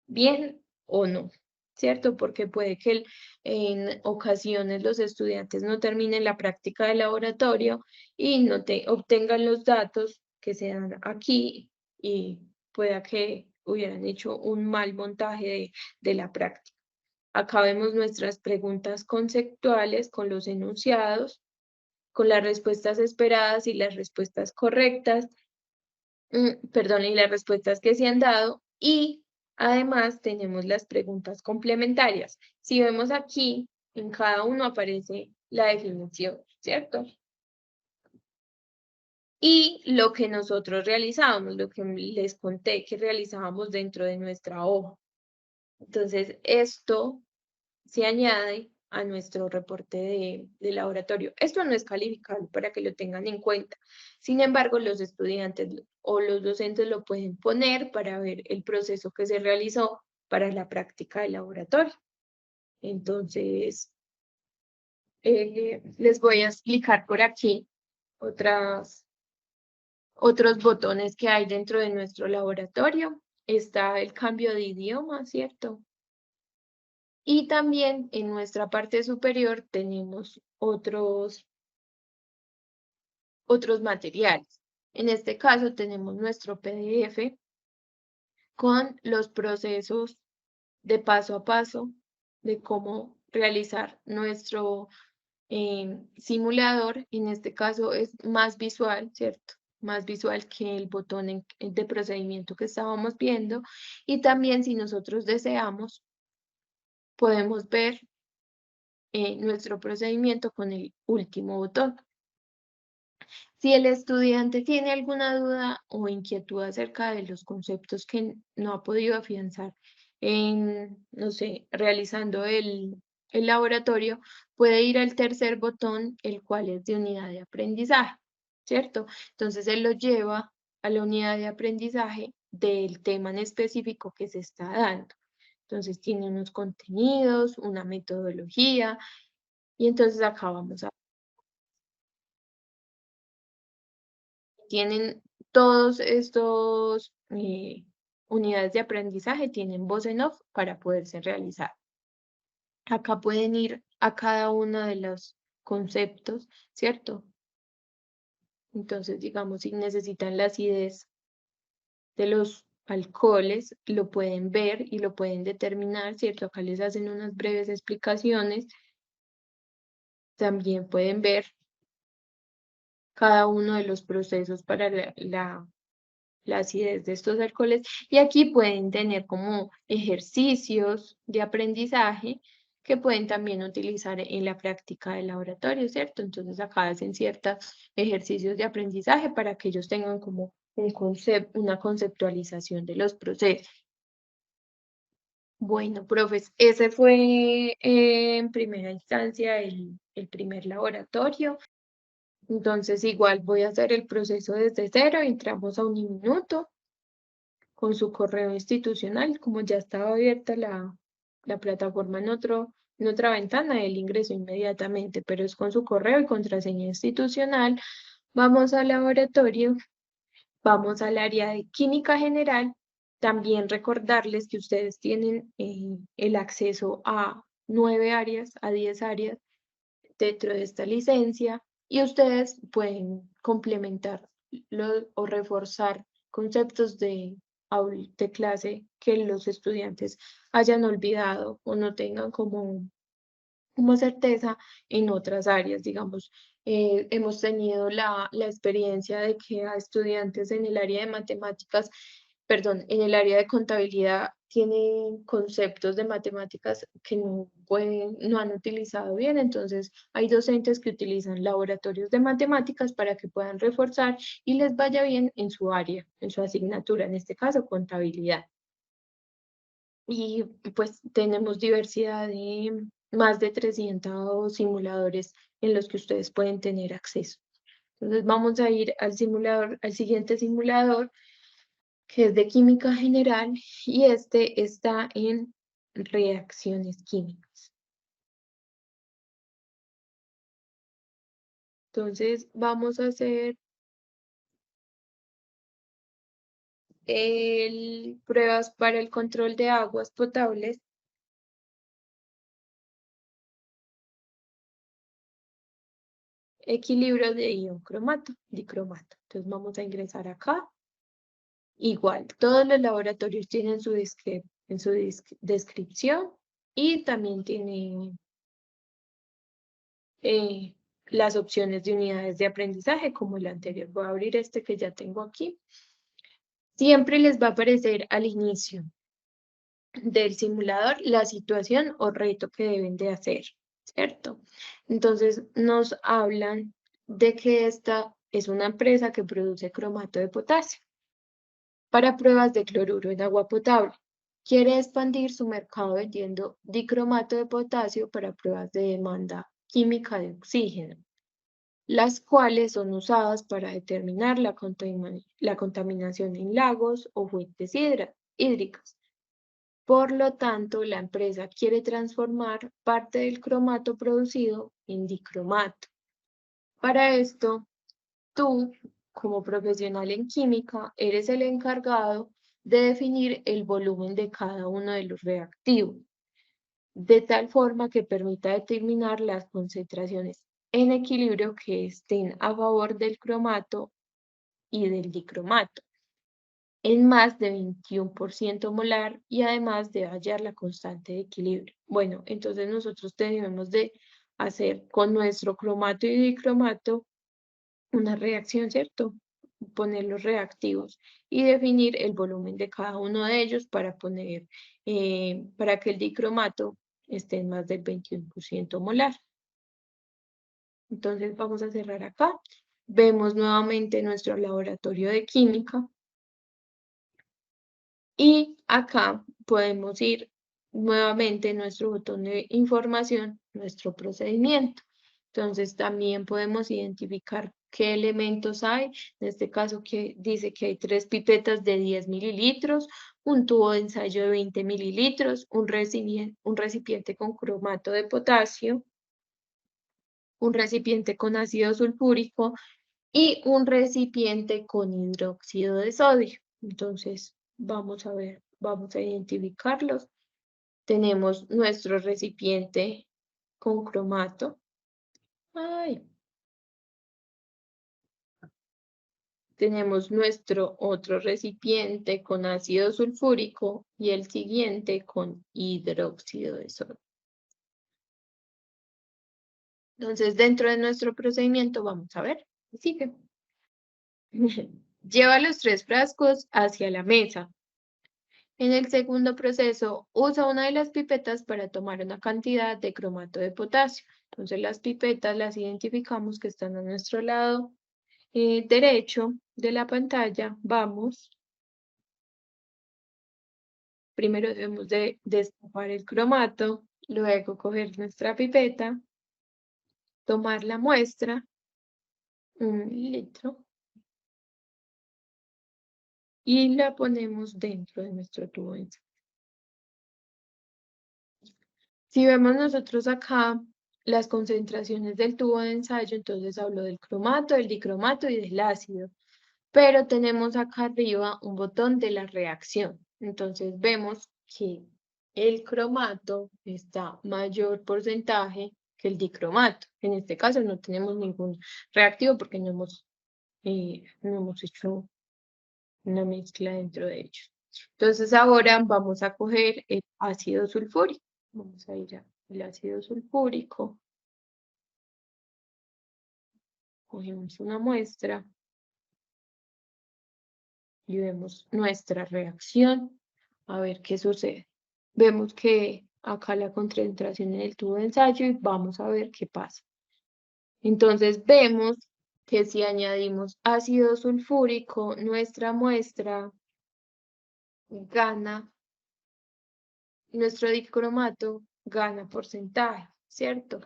bien o no, ¿cierto? Porque puede que en ocasiones los estudiantes no terminen la práctica de laboratorio y no obtengan los datos que se dan aquí y pueda que hubieran hecho un mal montaje de la práctica. Acá vemos nuestras preguntas conceptuales con los enunciados, con las respuestas esperadas y las respuestas correctas, perdón, y las respuestas que se han dado, y además tenemos las preguntas complementarias. Si vemos aquí, En cada uno aparece la definición, ¿cierto? Y lo que nosotros realizábamos, lo que les conté que realizábamos dentro de nuestra hoja. Entonces, esto se añade a nuestro reporte de laboratorio. Esto no es calificable para que lo tengan en cuenta. Sin embargo, los estudiantes o los docentes lo pueden poner para ver el proceso que se realizó para la práctica de laboratorio. Entonces, les voy a explicar por aquí otros botones que hay dentro de nuestro laboratorio. Está el cambio de idioma, ¿cierto? Y también en nuestra parte superior tenemos otros materiales. En este caso tenemos nuestro PDF con los procesos de paso a paso de cómo realizar nuestro simulador. En este caso es más visual, ¿cierto? Más visual que el botón de procedimiento que estábamos viendo. Y también si nosotros deseamos, podemos ver nuestro procedimiento con el último botón. Si el estudiante tiene alguna duda o inquietud acerca de los conceptos que no ha podido afianzar en, no sé, realizando el laboratorio, puede ir al tercer botón, el cual es de unidad de aprendizaje, ¿cierto? Entonces, él lo lleva a la unidad de aprendizaje del tema en específico que se está dando. Entonces, tiene unos contenidos, una metodología, y entonces acá vamos a tienen todos estos unidades de aprendizaje, tienen voz en off para poderse realizar. Acá pueden ir a cada uno de los conceptos, ¿cierto? Entonces, digamos, si necesitan la acidez de los alcoholes, lo pueden ver y lo pueden determinar, ¿cierto? Acá les hacen unas breves explicaciones. También pueden ver cada uno de los procesos para la acidez de estos alcoholes, y aquí pueden tener como ejercicios de aprendizaje que pueden también utilizar en la práctica del laboratorio, ¿cierto? Entonces acá hacen ciertos ejercicios de aprendizaje para que ellos tengan como una conceptualización de los procesos. Bueno, profes, ese fue en primera instancia el primer laboratorio. Entonces igual voy a hacer el proceso desde cero, entramos a un minuto con su correo institucional. Como ya estaba abierta la plataforma en otra ventana, él ingresó inmediatamente, pero es con su correo y contraseña institucional. Vamos al laboratorio, vamos al área de química general. También recordarles que ustedes tienen el acceso a 9 áreas, a 10 áreas dentro de esta licencia, y ustedes pueden complementar o reforzar conceptos de clase que los estudiantes hayan olvidado o no tengan como certeza en otras áreas. Digamos, hemos tenido la experiencia de que a estudiantes en el área de matemáticas, perdón, en el área de contabilidad tienen conceptos de matemáticas que no han utilizado bien. Entonces, hay docentes que utilizan laboratorios de matemáticas para que puedan reforzar y les vaya bien en su área, en su asignatura, en este caso, contabilidad. Y pues tenemos diversidad de más de 300 simuladores en los que ustedes pueden tener acceso. Entonces vamos a ir al simulador, al siguiente simulador, que es de química general, y este está en reacciones químicas. Entonces vamos a hacer pruebas para el control de aguas potables. Equilibrio de ion cromato, dicromato. Entonces vamos a ingresar acá. Igual, todos los laboratorios tienen en su descripción, y también tiene las opciones de unidades de aprendizaje como el anterior. Voy a abrir este que ya tengo aquí. Siempre les va a aparecer al inicio del simulador la situación o reto que deben de hacer, ¿cierto? Entonces nos hablan de que esta es una empresa que produce cromato de potasio para pruebas de cloruro en agua potable. Quiere expandir su mercado vendiendo dicromato de potasio para pruebas de demanda química de oxígeno, las cuales son usadas para determinar la contaminación en lagos o fuentes hídricas. Por lo tanto, la empresa quiere transformar parte del cromato producido en dicromato. Para esto, tú, como profesional en química, eres el encargado de definir el volumen de cada uno de los reactivos, de tal forma que permita determinar las concentraciones en equilibrio que estén a favor del cromato y del dicromato en más de 21% molar y además de hallar la constante de equilibrio. Bueno, entonces nosotros debemos de hacer con nuestro cromato y dicromato una reacción, ¿cierto? Poner los reactivos y definir el volumen de cada uno de ellos para para que el dicromato esté en más del 21% molar. Entonces vamos a cerrar acá. Vemos nuevamente nuestro laboratorio de química. Y acá podemos ir nuevamente en nuestro botón de información, nuestro procedimiento. Entonces también podemos identificar qué elementos hay. En este caso que dice que hay 3 pipetas de 10 mililitros, un tubo de ensayo de 20 mililitros, un recipiente con cromato de potasio, un recipiente con ácido sulfúrico y un recipiente con hidróxido de sodio. Entonces, vamos a ver, vamos a identificarlos. Tenemos nuestro recipiente con cromato. Ay. Tenemos nuestro otro recipiente con ácido sulfúrico y el siguiente con hidróxido de sodio. Entonces, dentro de nuestro procedimiento, vamos a ver, sigue. Lleva los 3 frascos hacia la mesa. En el segundo proceso, usa una de las pipetas para tomar una cantidad de cromato de potasio. Entonces, las pipetas las identificamos que están a nuestro lado derecho de la pantalla. Vamos. Primero debemos de destapar el cromato, luego coger nuestra pipeta, tomar la muestra, 1 mililitro, y la ponemos dentro de nuestro tubo de ensayo. Si vemos nosotros acá las concentraciones del tubo de ensayo, entonces hablo del cromato, del dicromato y del ácido. Pero tenemos acá arriba un botón de la reacción. Entonces vemos que el cromato está mayor porcentaje que el dicromato. En este caso no tenemos ningún reactivo porque no hemos hecho una mezcla dentro de ellos. Entonces ahora vamos a coger el ácido sulfúrico. Vamos a ir al ácido sulfúrico. Cogemos una muestra y vemos nuestra reacción. A ver qué sucede. Vemos que acá la concentración en el tubo de ensayo y vamos a ver qué pasa. Entonces vemos que si añadimos ácido sulfúrico, nuestra muestra gana, nuestro dicromato gana porcentaje, ¿cierto?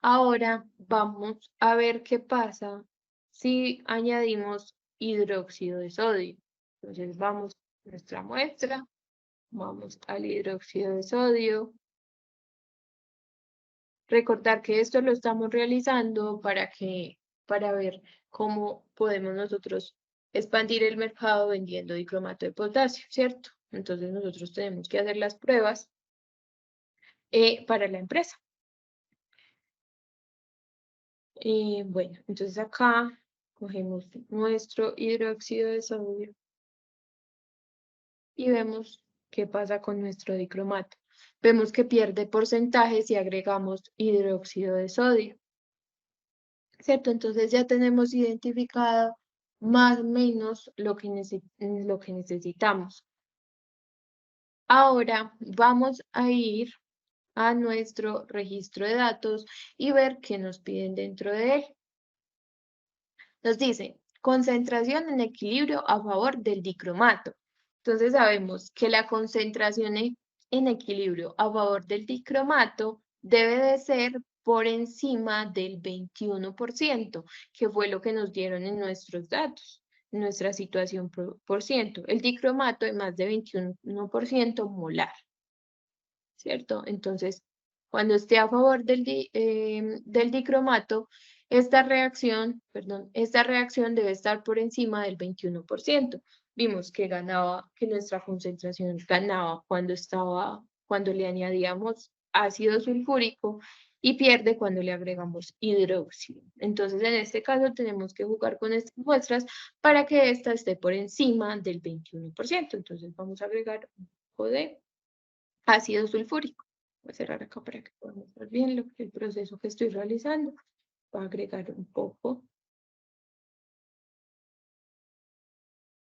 Ahora vamos a ver qué pasa si añadimos hidróxido de sodio. Entonces vamos a nuestra muestra, vamos al hidróxido de sodio. Recordar que esto lo estamos realizando para ver cómo podemos nosotros expandir el mercado vendiendo dicromato de potasio, ¿cierto? Entonces nosotros tenemos que hacer las pruebas para la empresa. Bueno, entonces acá cogemos nuestro hidróxido de sodio y vemos qué pasa con nuestro dicromato. Vemos que pierde porcentaje si agregamos hidróxido de sodio. ¿Cierto? Entonces ya tenemos identificado más o menos lo que necesitamos. Ahora vamos a ir a nuestro registro de datos y ver qué nos piden dentro de él. Nos dice, concentración en equilibrio a favor del dicromato. Entonces sabemos que la concentración en equilibrio a favor del dicromato debe de ser por encima del 21%, que fue lo que nos dieron en nuestros datos, en nuestra situación por ciento. El dicromato es más de 21% molar, ¿cierto? Entonces, cuando esté a favor del dicromato, esta reacción debe estar por encima del 21%. Vimos que nuestra concentración ganaba cuando le añadíamos ácido sulfúrico y pierde cuando le agregamos hidróxido. Entonces, en este caso, tenemos que jugar con estas muestras para que esta esté por encima del 21%. Entonces, vamos a agregar un poco de ácido sulfúrico. Voy a cerrar acá para que podamos ver bien el proceso que estoy realizando. Voy a agregar un poco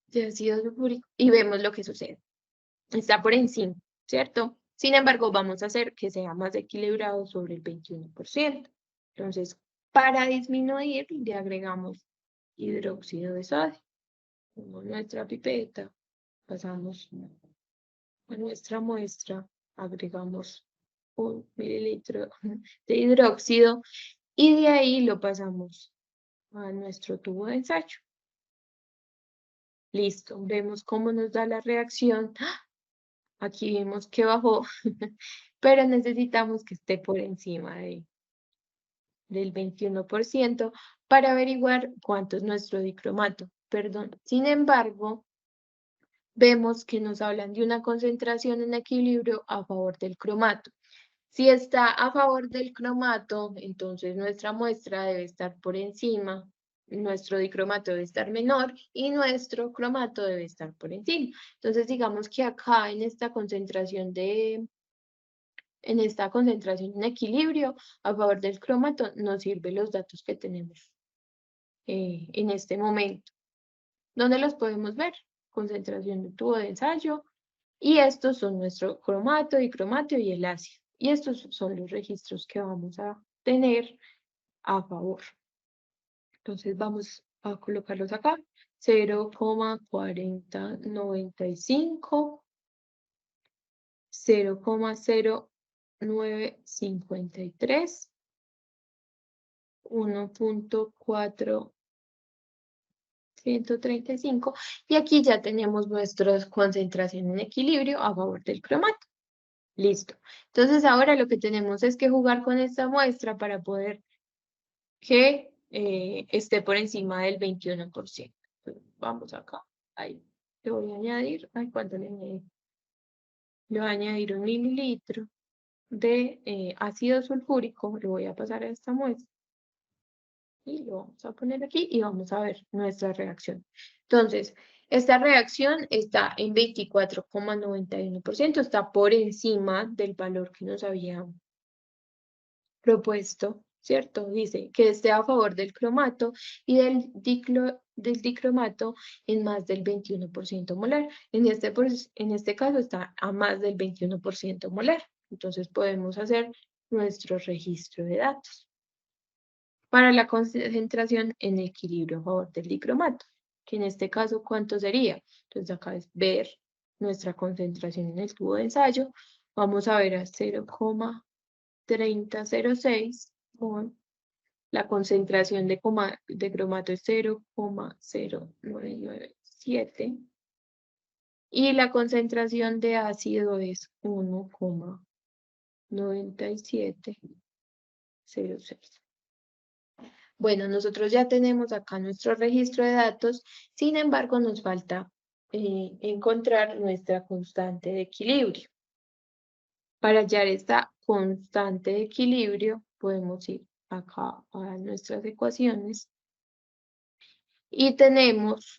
de ácido sulfúrico y vemos lo que sucede. Está por encima, ¿cierto? Sin embargo, vamos a hacer que sea más equilibrado sobre el 21%. Entonces, para disminuir, le agregamos hidróxido de sodio. Con nuestra pipeta, pasamos a nuestra muestra, agregamos 1 mililitro de hidróxido y de ahí lo pasamos a nuestro tubo de ensayo. Listo, vemos cómo nos da la reacción. Aquí vemos que bajó, pero necesitamos que esté por encima del 21% para averiguar cuánto es nuestro dicromato. Perdón. Sin embargo, vemos que nos hablan de una concentración en equilibrio a favor del cromato. Si está a favor del cromato, entonces nuestra muestra debe estar por encima, nuestro dicromato debe estar menor y nuestro cromato debe estar por encima. Entonces digamos que acá en esta concentración en equilibrio a favor del cromato nos sirven los datos que tenemos en este momento. ¿Dónde los podemos ver? Concentración de tubo de ensayo. Y estos son nuestro cromato, dicromato y el ácido. Y estos son los registros que vamos a tener a favor. Entonces vamos a colocarlos acá. 0,4095, 0,0953, 1.435 y aquí ya tenemos nuestra concentración en equilibrio a favor del cromato. Listo. Entonces ahora lo que tenemos es que jugar con esta muestra para poder que esté por encima del 21%. Vamos acá. Ahí le voy a añadir. Ay, ¿cuánto le añadí? Le voy a añadir 1 mililitro de ácido sulfúrico. Le voy a pasar a esta muestra. Y lo vamos a poner aquí y vamos a ver nuestra reacción. Entonces, esta reacción está en 24,91%, está por encima del valor que nos había propuesto, ¿cierto? Dice que esté a favor del cromato y del dicromato en más del 21% molar. En este caso está a más del 21% molar. Entonces podemos hacer nuestro registro de datos para la concentración en equilibrio a favor del dicromato, que en este caso, ¿cuánto sería? Entonces acá es ver nuestra concentración en el tubo de ensayo. Vamos a ver a 0,3006 con la concentración de cromato es 0,0997 y la concentración de ácido es 1,9706. Bueno, nosotros ya tenemos acá nuestro registro de datos, sin embargo nos falta encontrar nuestra constante de equilibrio. Para hallar esta constante de equilibrio podemos ir acá a nuestras ecuaciones y tenemos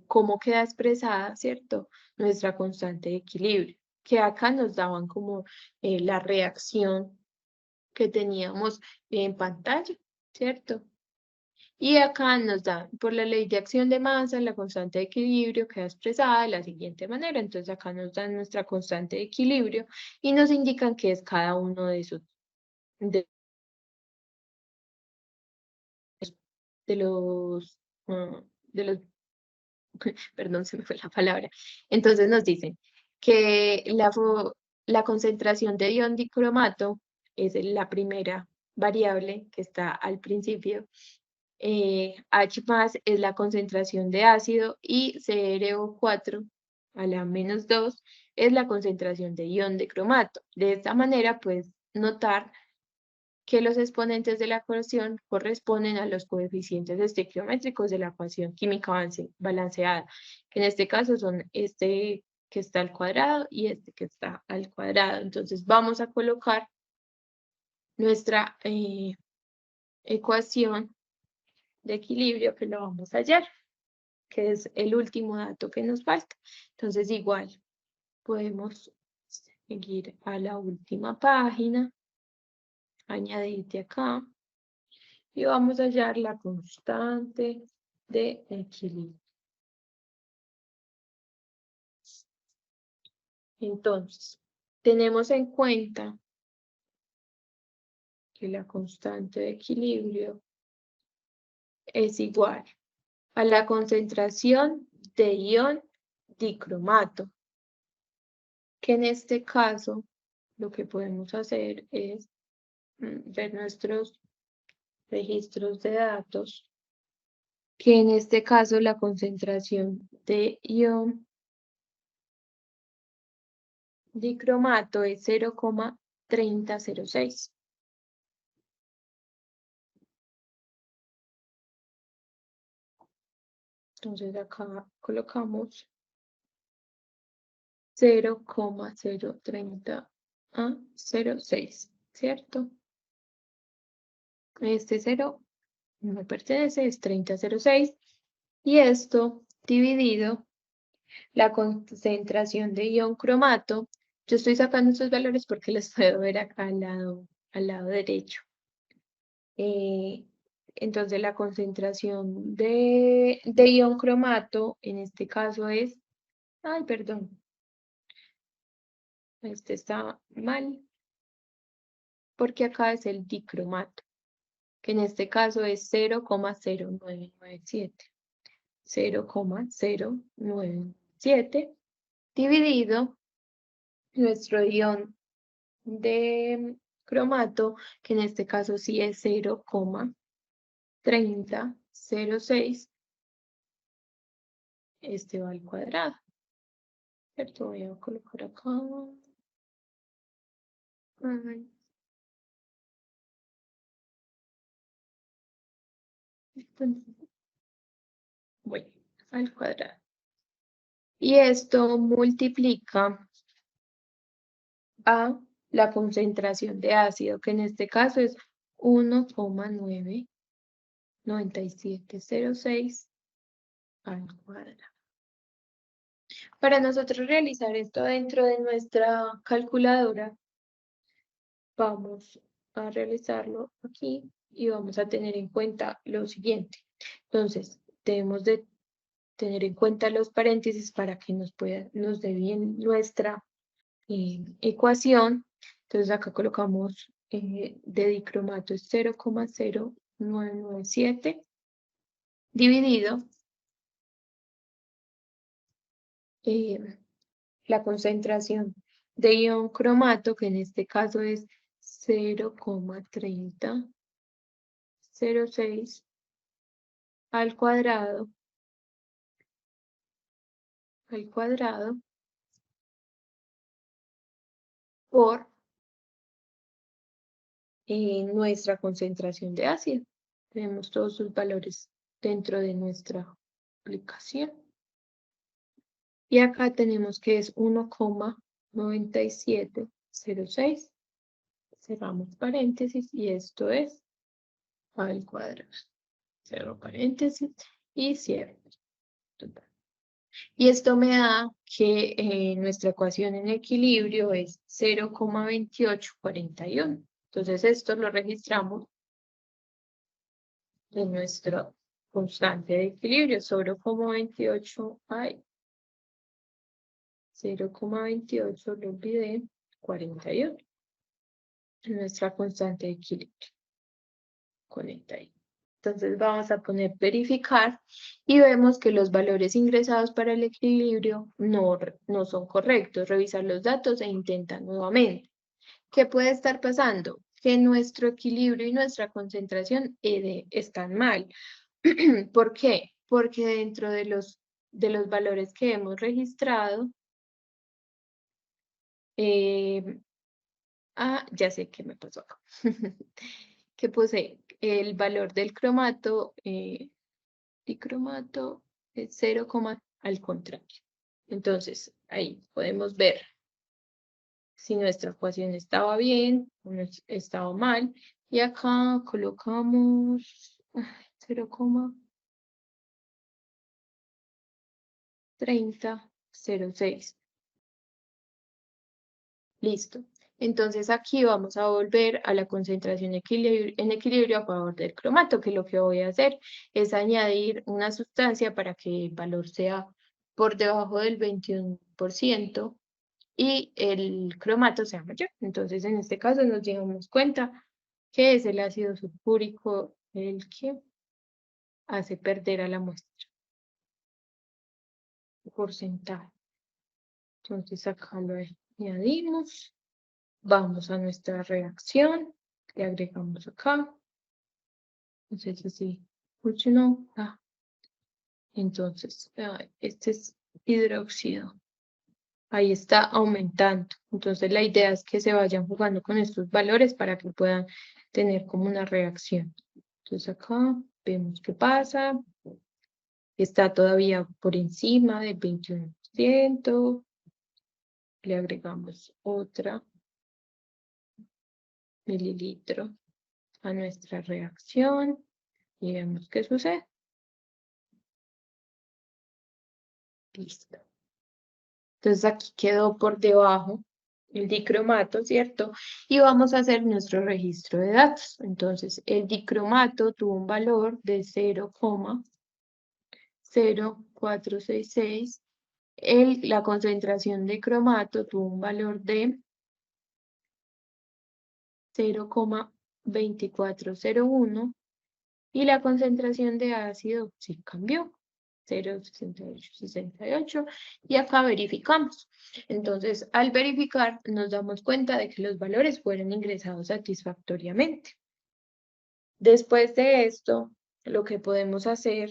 cómo queda expresada, ¿cierto? Nuestra constante de equilibrio, que acá nos daban como la reacción que teníamos en pantalla, ¿cierto? Y acá nos da, por la ley de acción de masa, la constante de equilibrio queda expresada de la siguiente manera. Entonces acá nos dan nuestra constante de equilibrio y nos indican qué es cada uno de esos, de los, ah, de los, perdón, se me fue la palabra. Entonces nos dicen que la concentración de ion dicromato es la primera variable que está al principio. H más es la concentración de ácido y CrO4 a la -2 es la concentración de ion de cromato. De esta manera puedes notar que los exponentes de la ecuación corresponden a los coeficientes estequiométricos de la ecuación química balanceada, que en este caso son este que está al cuadrado y este que está al cuadrado. Entonces vamos a colocar nuestra ecuación de equilibrio que lo vamos a hallar, que es el último dato que nos falta. Entonces igual podemos seguir a la última página, añadirte acá y vamos a hallar la constante de equilibrio. Entonces, tenemos en cuenta que la constante de equilibrio es igual a la concentración de ion dicromato, que en este caso lo que podemos hacer es ver nuestros registros de datos, que en este caso la concentración de ion dicromato es 0,3006. Entonces acá colocamos 0,03006, ¿cierto? Este 0 no me pertenece, es 3006. Y esto dividido la concentración de ion cromato. Yo estoy sacando estos valores porque los puedo ver acá al lado derecho. Entonces la concentración de ion cromato en este caso es, ay, perdón, este está mal, porque acá es el dicromato, que en este caso es 0,0997. 0,097 dividido nuestro ion de cromato, que en este caso sí es 0,3006, este va al cuadrado. ¿Cierto? Voy a colocar acá. Ay. Entonces, voy al cuadrado. Y esto multiplica a la concentración de ácido, que en este caso es 1,99706 al cuadrado. Para nosotros realizar esto dentro de nuestra calculadora, vamos a realizarlo aquí y vamos a tener en cuenta lo siguiente. Entonces, debemos de tener en cuenta los paréntesis para que nos dé bien nuestra ecuación. Entonces acá colocamos de dicromato es 0,0997 dividido la concentración de ion cromato, que en este caso es 0,3006 al cuadrado, por nuestra concentración de ácido. Tenemos todos sus valores dentro de nuestra aplicación. Y acá tenemos que es 1,9706. Cerramos paréntesis y esto es al cuadrado. Cierro paréntesis y cierro. Y esto me da que nuestra ecuación en equilibrio es 0,2841. Entonces esto lo registramos en nuestra constante de equilibrio, 0,28, ay, 0,28, lo olvidé, 41, en nuestra constante de equilibrio, 41. Entonces vamos a poner verificar y vemos que los valores ingresados para el equilibrio no son correctos. Revisar los datos e intentar nuevamente. ¿Qué puede estar pasando? Que nuestro equilibrio y nuestra concentración están mal. ¿Por qué? Porque dentro de los valores que hemos registrado, ya sé qué me pasó acá. Que puse el valor del cromato, dicromato es 0, al contrario. Entonces, ahí podemos ver si nuestra ecuación estaba bien o estaba mal. Y acá colocamos 0,3006. Listo. Entonces aquí vamos a volver a la concentración en equilibrio a favor del cromato, que lo que voy a hacer es añadir una sustancia para que el valor sea por debajo del 21% y el cromato sea mayor. Entonces en este caso nos damos cuenta que es el ácido sulfúrico el que hace perder a la muestra porcentaje. Entonces acá lo añadimos. Vamos a nuestra reacción, le agregamos acá. Entonces así funcionó. Entonces, este es hidróxido. Ahí está aumentando. Entonces la idea es que se vayan jugando con estos valores para que puedan tener como una reacción. Entonces acá vemos qué pasa. Está todavía por encima del 21%. Le agregamos otra mililitro a nuestra reacción y vemos qué sucede. Listo. Entonces aquí quedó por debajo el dicromato, ¿cierto? Y vamos a hacer nuestro registro de datos. Entonces el dicromato tuvo un valor de 0,0466. La concentración de cromato tuvo un valor de 0,2401 y la concentración de ácido sí cambió, 0,6868 y acá verificamos. Entonces, al verificar nos damos cuenta de que los valores fueron ingresados satisfactoriamente. Después de esto, lo que podemos hacer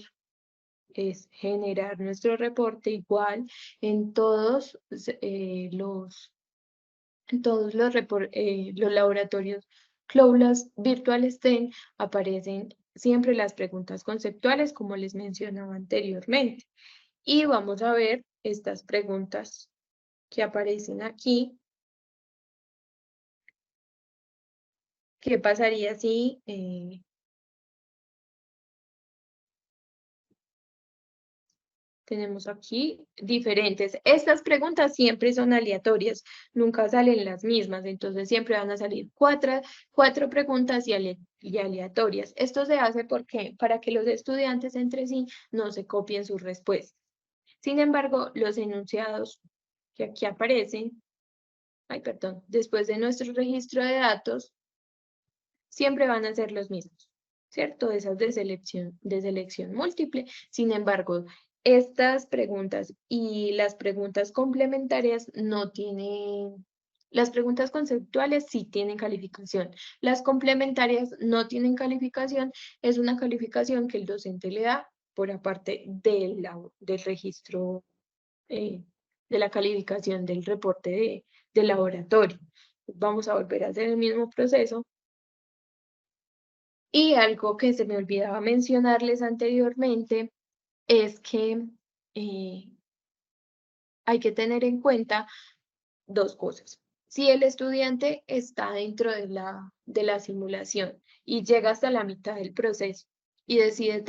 es generar nuestro reporte igual en todos los los laboratorios Cloudless Virtual STEM aparecen siempre las preguntas conceptuales, como les mencionaba anteriormente. Y vamos a ver estas preguntas que aparecen aquí. ¿Qué pasaría si tenemos aquí diferentes? Estas preguntas siempre son aleatorias, nunca salen las mismas, entonces siempre van a salir cuatro preguntas y aleatorias. Esto se hace para que los estudiantes entre sí no se copien sus respuestas. Sin embargo, los enunciados que aquí aparecen, después de nuestro registro de datos, siempre van a ser los mismos, ¿cierto? Esas de selección múltiple. Sin embargo, estas preguntas y las preguntas complementarias no tienen, las preguntas conceptuales sí tienen calificación. Las complementarias no tienen calificación, es una calificación que el docente le da por aparte del registro, de la calificación del reporte de laboratorio. Vamos a volver a hacer el mismo proceso. Y algo que se me olvidaba mencionarles anteriormente es que hay que tener en cuenta dos cosas. Si el estudiante está dentro de la simulación y llega hasta la mitad del proceso y decide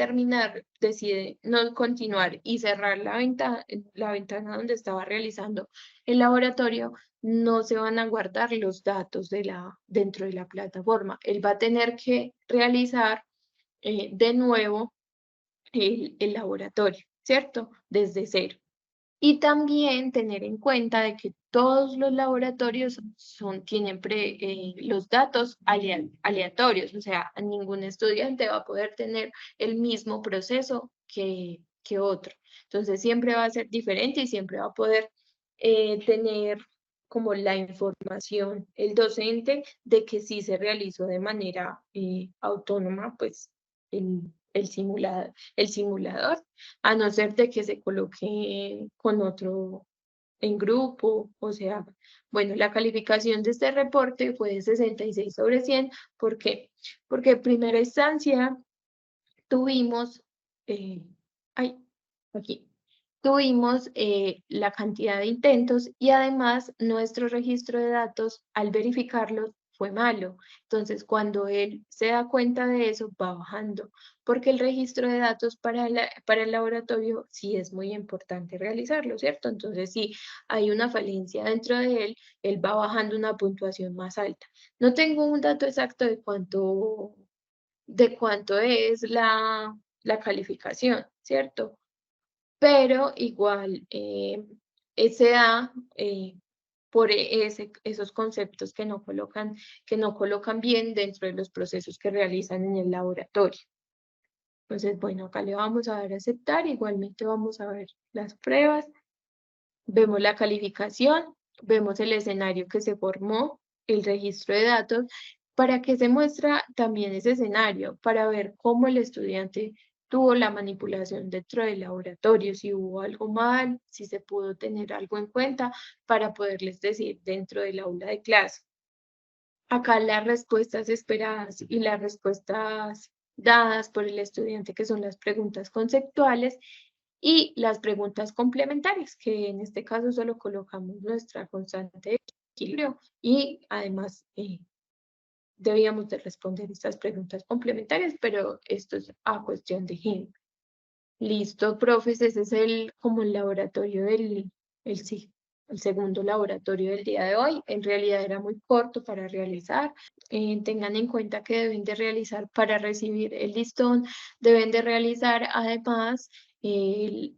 no continuar y cerrar la ventana donde estaba realizando el laboratorio, no se van a guardar los datos dentro de la plataforma. Él va a tener que realizar de nuevo el laboratorio, ¿cierto? Desde cero. Y también tener en cuenta de que todos los laboratorios tienen los datos aleatorios, o sea, ningún estudiante va a poder tener el mismo proceso que otro. Entonces siempre va a ser diferente y siempre va a poder tener como la información el docente de que sí se realizó de manera autónoma, pues el simulador, a no ser de que se coloque con otro en grupo, o sea, bueno, la calificación de este reporte fue de 66 sobre 100, ¿por qué? Porque en primera instancia tuvimos, ay, aquí, tuvimos la cantidad de intentos y además nuestro registro de datos al verificarlo fue malo. Entonces, cuando él se da cuenta de eso, va bajando, porque el registro de datos para el laboratorio sí es muy importante realizarlo, ¿cierto? Entonces, si hay una falencia dentro de él va bajando una puntuación más alta. No tengo un dato exacto de cuánto es la calificación, ¿cierto? Pero igual se da por esos conceptos que no colocan bien dentro de los procesos que realizan en el laboratorio. Entonces, bueno, acá le vamos a dar a aceptar, igualmente vamos a ver las pruebas, vemos la calificación, vemos el escenario que se formó, el registro de datos. ¿Para qué se muestra también ese escenario? Para ver cómo el estudiante tuvo la manipulación dentro del laboratorio, si hubo algo mal, si se pudo tener algo en cuenta para poderles decir dentro del aula de clase. Acá las respuestas esperadas y las respuestas dadas por el estudiante, que son las preguntas conceptuales, y las preguntas complementarias, que en este caso solo colocamos nuestra constante de equilibrio y además debíamos de responder estas preguntas complementarias, pero esto es a cuestión de GIMP. Listo, profes, ese es como el laboratorio sí, el segundo laboratorio del día de hoy. En realidad era muy corto para realizar. Tengan en cuenta que deben de realizar para recibir el listón, deben de realizar además el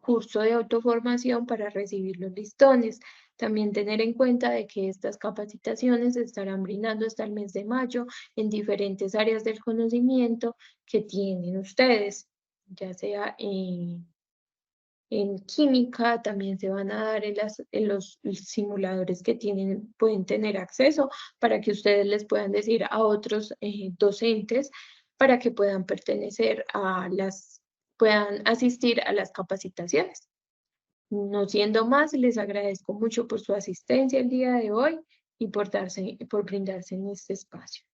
curso de autoformación para recibir los listones. También tener en cuenta de que estas capacitaciones se estarán brindando hasta el mes de mayo en diferentes áreas del conocimiento que tienen ustedes, ya sea en química, también se van a dar en los simuladores que pueden tener acceso para que ustedes les puedan decir a otros docentes para que puedan puedan asistir a las capacitaciones. No siendo más, les agradezco mucho por su asistencia el día de hoy y por brindarse en este espacio.